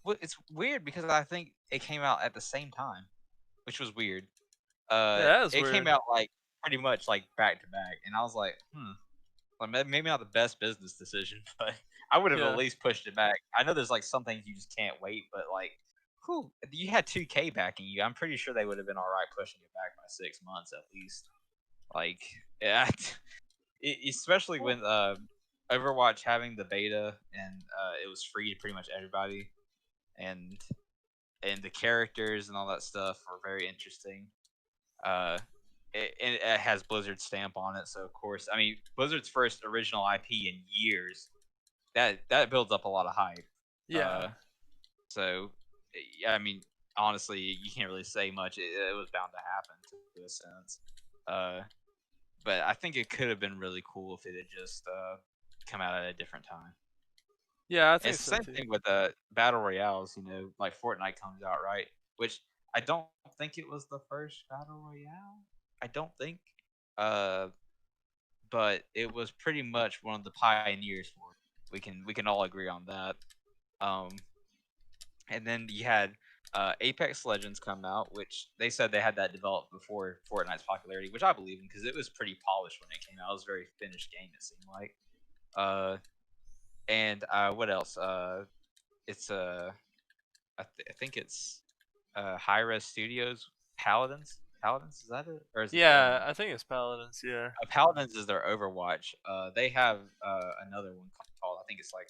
well, it's weird because I think it came out at the same time, which was weird. Yeah, that is It came weird. out like pretty much like back to back, and I was like, like maybe not the best business decision, but I would have at Yeah, least pushed it back. I know there's like some things you just can't wait, but like, whew, you had 2K backing you. I'm pretty sure they would have been all right pushing it back by 6 months at least. Like, yeah, especially when Overwatch having the beta and it was free to pretty much everybody, and the characters and all that stuff were very interesting. Uh, it has Blizzard's stamp on it. So of course, I mean, Blizzard's first original IP in years. That builds up a lot of hype. Yeah. So, yeah, I mean, honestly, you can't really say much. It was bound to happen to a sense. But I think it could have been really cool if it had just come out at a different time. Yeah, I And think it's the so same too. thing with battle royales. Like Fortnite comes out, right? Which I don't think it was the first battle royale. I don't think. Uh, but it was pretty much one of the pioneers for it. We can all agree on that. Um, and then you had Apex Legends come out, which they said they had that developed before Fortnite's popularity, which I believe in because it was pretty polished when it came out. It was a very finished game, it seemed like. And what else? It's I think it's Hi-Res Studios Paladins. Paladins, is that it, or is it the other Yeah, one? I think it's Paladins. Yeah. Paladins is their Overwatch. They have another one called, I think it's like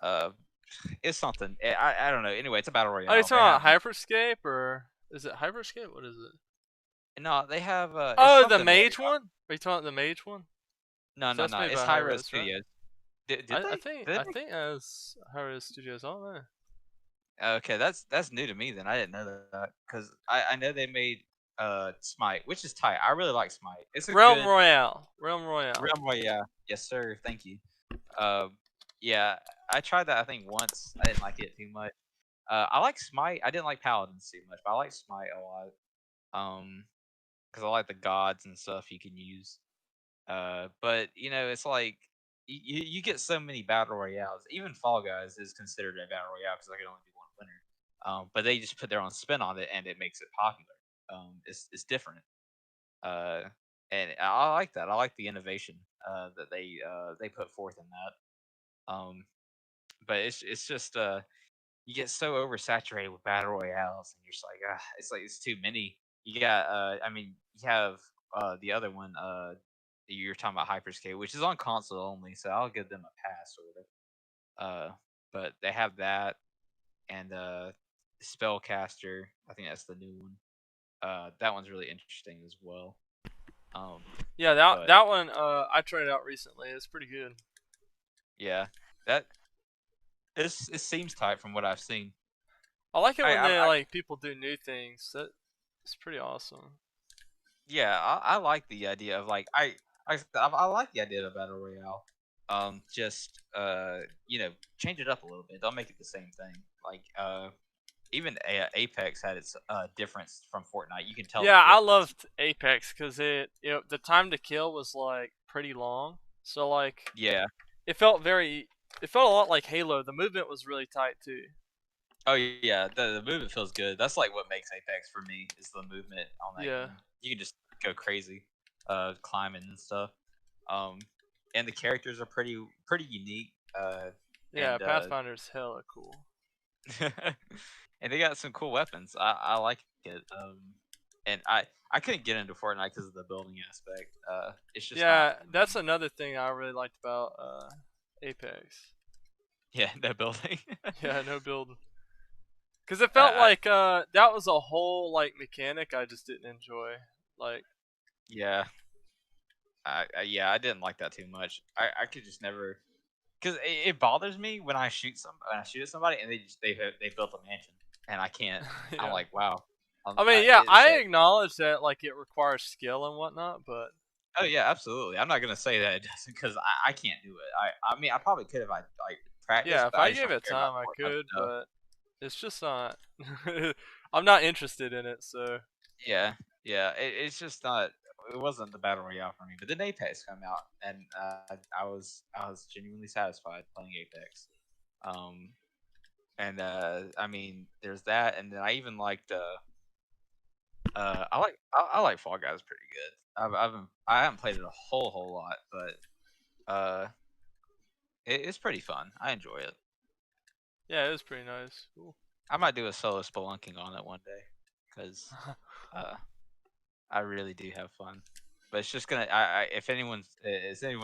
uh it's something. I don't know. Anyway, it's a battle Oh, you royale. They talking have about Hyperscape or is it Hyperscape? What is it? no. They have it's Oh, the something made. Mage one? Are you talking about the Mage one? No, So no, that's no. made It's by Hi-Res Hi-Res, right? Studios. Did I they? think Did I they think that's Hi-Res Studios on there. Okay, that's new to me. Then I didn't know that because I know they made Smite, which is tight. I really like Smite. It's a Realm good Royale. Realm Royale. Realm Royale. Yes, sir. Thank you. Um, yeah, I tried that I think once. I didn't like it too much. I like Smite. I didn't like Paladins too much, but I like Smite a lot. Because I like the gods and stuff you can use. But it's like you get so many battle royales. Even Fall Guys is considered a battle royale because I can only do one winner. But they just put their own spin on it and it makes it popular. It's different. Uh, and I like that. I like the innovation that they put forth in that. But it's just you get so oversaturated with battle royales, and you're just like, it's like it's too many. You got, I mean, you have the other one, you're talking about Hyperscape, which is on console only, so I'll give them a pass, sort of. But they have that, and Spellcaster. I think that's the new one. That one's really interesting as well. Yeah, But that one I tried it out recently. It's pretty good. yeah, that it seems tight from what I've seen. I like it when they I like people do new things. It's pretty awesome. Yeah, I like the idea of like I like the idea of battle royale. Just change it up a little bit. Don't make it the same thing. Like even Apex had its difference from Fortnite. You can tell the Yeah, I difference. loved Apex because the time to kill was like pretty long. So like Yeah. it felt it felt a lot like Halo. The movement was really tight too. Oh yeah, the movement feels good. That's like what makes Apex for me is the movement on that Yeah. game. You can just go crazy, climbing and stuff. And the characters are pretty unique. Yeah, And Pathfinder's hella cool. and they got some cool weapons. I like it. And I couldn't get into Fortnite because of the building aspect. It's just Yeah, not for me. that's another thing I really liked about Apex. Yeah, that building. Yeah, no build. Because it felt like that was a whole like mechanic I just didn't enjoy. Like Yeah, I didn't like that too much. I could just never because it bothers me when I shoot at somebody and they built a mansion and I can't. yeah. I'm like, wow. I mean, yeah, I like, acknowledge that like it requires skill and whatnot, but oh yeah, absolutely. I'm not gonna say that it doesn't because I can't do it. I mean I probably could if I like practice, yeah, if but I I just gave don't it care about time, I Fortnite could, enough. but it's just not. I'm not interested in it, so Yeah, yeah. It's just not. It wasn't the battle royale for me. But then Apex came out, and I was genuinely satisfied playing Apex. Um, and I mean, there's that, and then I even liked. I like Fall Guys pretty good. I haven't played it a whole lot, but it's pretty fun. I enjoy it. yeah, it was pretty nice. Cool. I might do a solo spelunking on it one day, because uh, I really do have fun. But it's just gonna. If anyone's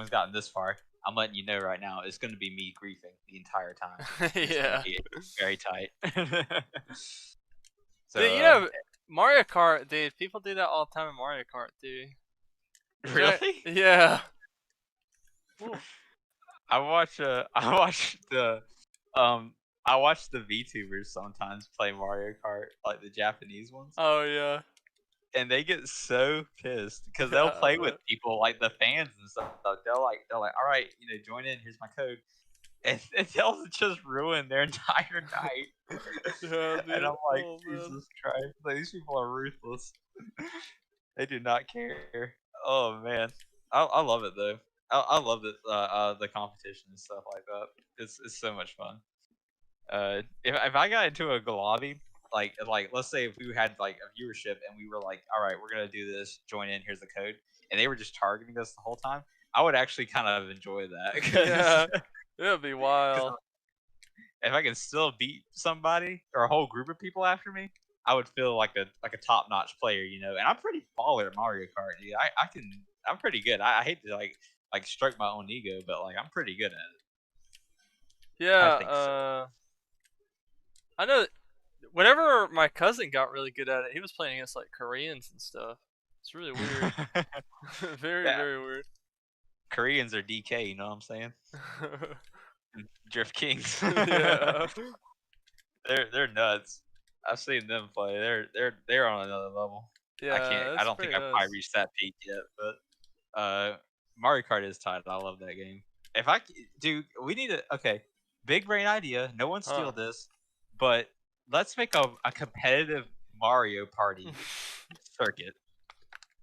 gotten this far, I'm letting you know right now. It's gonna be me griefing the entire time. It's gonna Yeah. be very tight. So Dude, Mario Kart, dude. People do that all the time in Mario Kart, dude. Really? Yeah. I watch I watch the um I watch the VTubers sometimes play Mario Kart, like the Japanese ones, Oh yeah. and they get so pissed because they'll Yeah, I play with bet. people like the fans and stuff. They're like, all right, join in. Here's my code, and they'll just ruin their entire night. Yeah, And dude. I'm like, Oh man. Jesus Christ, like, these people are ruthless. They do not care. Oh man, I love it though. I love the competition and stuff like that. It's so much fun. If I got into a lobby, like let's say if we had like a viewership and we were like, all right, we're gonna do this, join in, here's the code, and they were just targeting us the whole time, I would actually kind of enjoy that because Yeah. It'd be wild. if I can still beat somebody or a whole group of people after me, I would feel like a top notch player, And I'm pretty baller at Mario Kart, dude. I'm pretty good. I hate to like stroke my own ego, but like I'm pretty good at it. I Yeah. think so. I know. Whenever my cousin got really good at it, he was playing against like Koreans and stuff. It's really weird. Very, Yeah, very weird. Koreans are DK, you know what I'm saying? Drift Kings. Yeah. They're nuts. I've seen them play. They're on another level. Yeah, I that's don't think pretty I've nice. probably reached that peak yet, but Mario Kart is tight. I love that game. If I do, we need a okay, big brain idea. No one steal Huh. this, but let's make a competitive Mario Party circuit,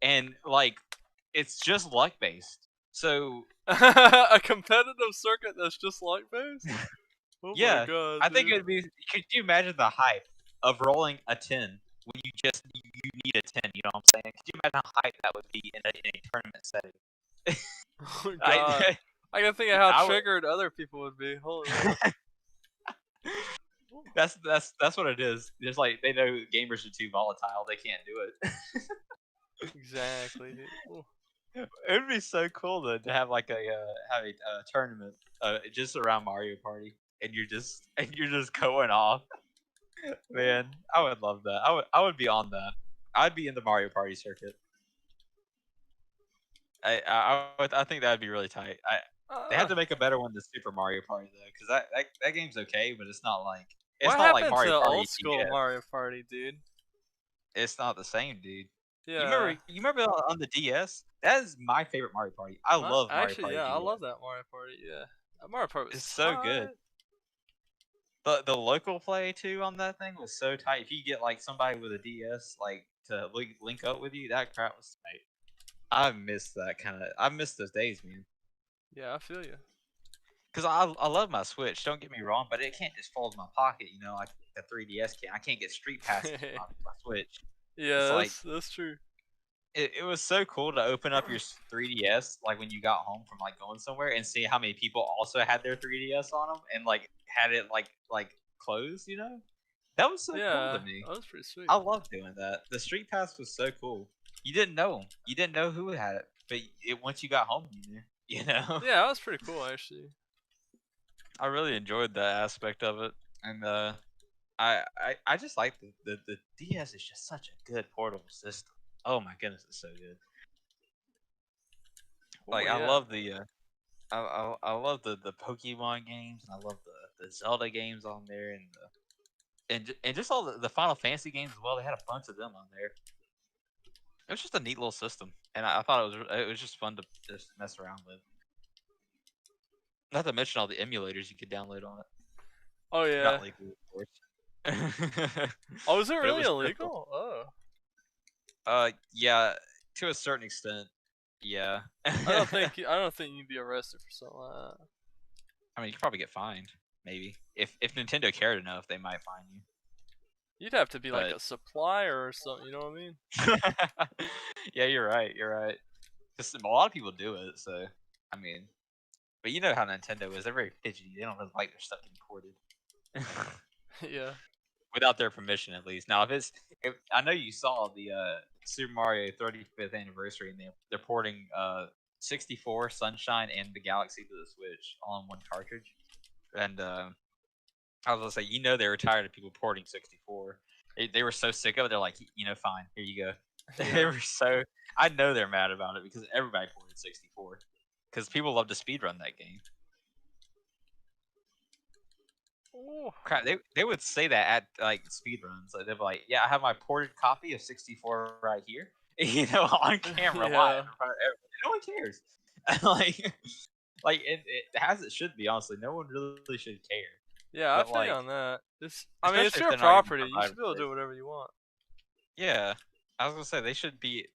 and like it's just luck based. So A competitive circuit that's just like base? Oh my yeah, god, I think dude. it would be. Could you imagine the hype of rolling a 10 when you need a 10? You know what I'm saying? Could you imagine how hype that would be in a tournament setting? Oh god. I I can think of how I would. triggered other people would be. Holy moly. That's what it is. Just like they know gamers are too volatile, they can't do it. Exactly, dude. Ooh. It would be so cool to have like a tournament just around Mario Party, and you're just going off. Man, I would love that. I would be on that. I'd be in the Mario Party circuit. I think that'd be really tight. They have Uh, to make a better one than Super Mario Party though, because that game's okay, but it's what not like happened Mario to Party old school DS. Mario Party, dude? It's not the same, dude. Yeah. You remember on the DS? That is my favorite Mario Party. I love Mario Actually, Party yeah, I DS. love that Mario Party. Yeah, that Mario Party It's was so good. tight. The local play too on that thing was so tight. If you get like somebody with a DS like to link up with you, that crap was tight. I miss that kind of. I miss those days, man. Yeah, I feel you. Because I love my Switch. Don't get me wrong, but it can't just fold in my pocket. Like a 3DS can. I can't get Street Passes on my Switch. It's Yeah, like that's true. it was so cool to open up your 3DS like when you got home from like going somewhere and see how many people also had their 3DS on them and like had it like closed. That was so cool Yeah, to me. that was pretty sweet. I love doing that. The Street Pass was so cool. You didn't know 'em. You didn't know who had it, but once you got home, you knew. Yeah, that was pretty cool actually. I really enjoyed that aspect of it, and I just like the DS is just such a good portable system. Oh my goodness, it's so good. Oh Like I yeah. love the I love the Pokemon games, and I love the Zelda games on there, and just all the Final Fantasy games as well. They had a bunch of them on there. It was just a neat little system, and I thought it was just fun to just mess around with. Not to mention all the emulators you could download on it. Oh yeah. Not legal, of course. Oh, is it But it really was so cool. illegal? Oh. Yeah, to a certain extent, yeah. I don't think you'd be arrested for something like that. I mean, you could probably get fined, maybe. If Nintendo cared enough, they might fine you. You'd have to be like But a supplier or something. You know what I mean? yeah, you're right. You're right. Because a lot of people do it, so I mean, but you know how Nintendo is. They're very fidgety. They don't really like their stuff getting ported. Yeah. Without their permission, at least. Now, if I know you saw the Super Mario 35th anniversary, and they're porting 64, Sunshine, and the Galaxy to the Switch all in one cartridge. And I was gonna say, they were tired of people porting 64. They were so sick of it. They're like, fine, here you go. They Yeah. were so. I know they're mad about it because everybody ported 64. Because people love to speedrun that game. Ooh. Crap, they would say that at like speedruns. Like, they'd be like, "Yeah, I have my ported copy of 64 right here." On camera live in front of everybody. No one cares. It has it should be honestly. No one really should care. Yeah, I But feel you like, on that. I mean, it's especially if your they're not even property. You should be able to do whatever you want. Yeah, I was gonna say they should be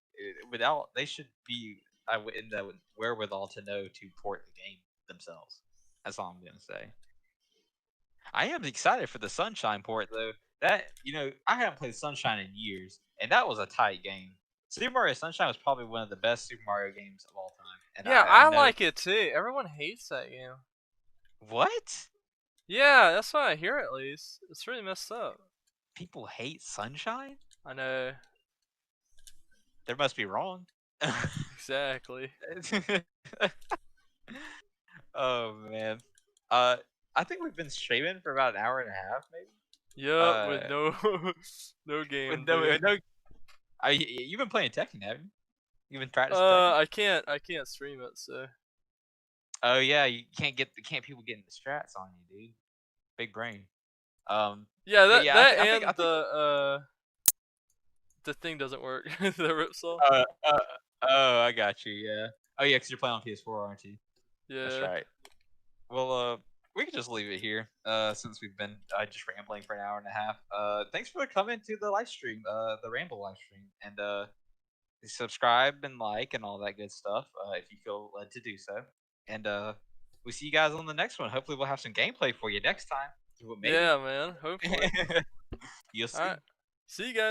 without. They should be in the wherewithal to know to port the game themselves. That's all I'm gonna say. I am excited for the Sunshine port though. That I haven't played Sunshine in years, and that was a tight game. Super Mario Sunshine was probably one of the best Super Mario games of all time. And Yeah, I I know like it too. Everyone hates that game. what Yeah, that's what I hear at least. It's really messed up. people hate Sunshine. I know. They must be wrong. Exactly. Oh man. I think we've been streaming for about an hour and a half, maybe. Yep, with no no game. With no. You've been playing Tekken, haven't you? You've been practicing. Tekken? I can't stream it, so. Oh yeah, you can't people getting the strats on you, dude. Big brain. Yeah, that yeah, I and think, the thing doesn't work. The ripsaw. Oh, I got you. Yeah. Oh yeah, because you're playing on PS4, aren't you? Yeah. That's right. Well, we can just leave it here. Since we've been just rambling for an hour and a half. Thanks for coming to the live stream, the Ramble live stream, and subscribe and like and all that good stuff. If you feel led to do so, and we'll see you guys on the next one. Hopefully, we'll have some gameplay for you next time. Maybe. Yeah, man. Hopefully. You'll see. All right. See you guys.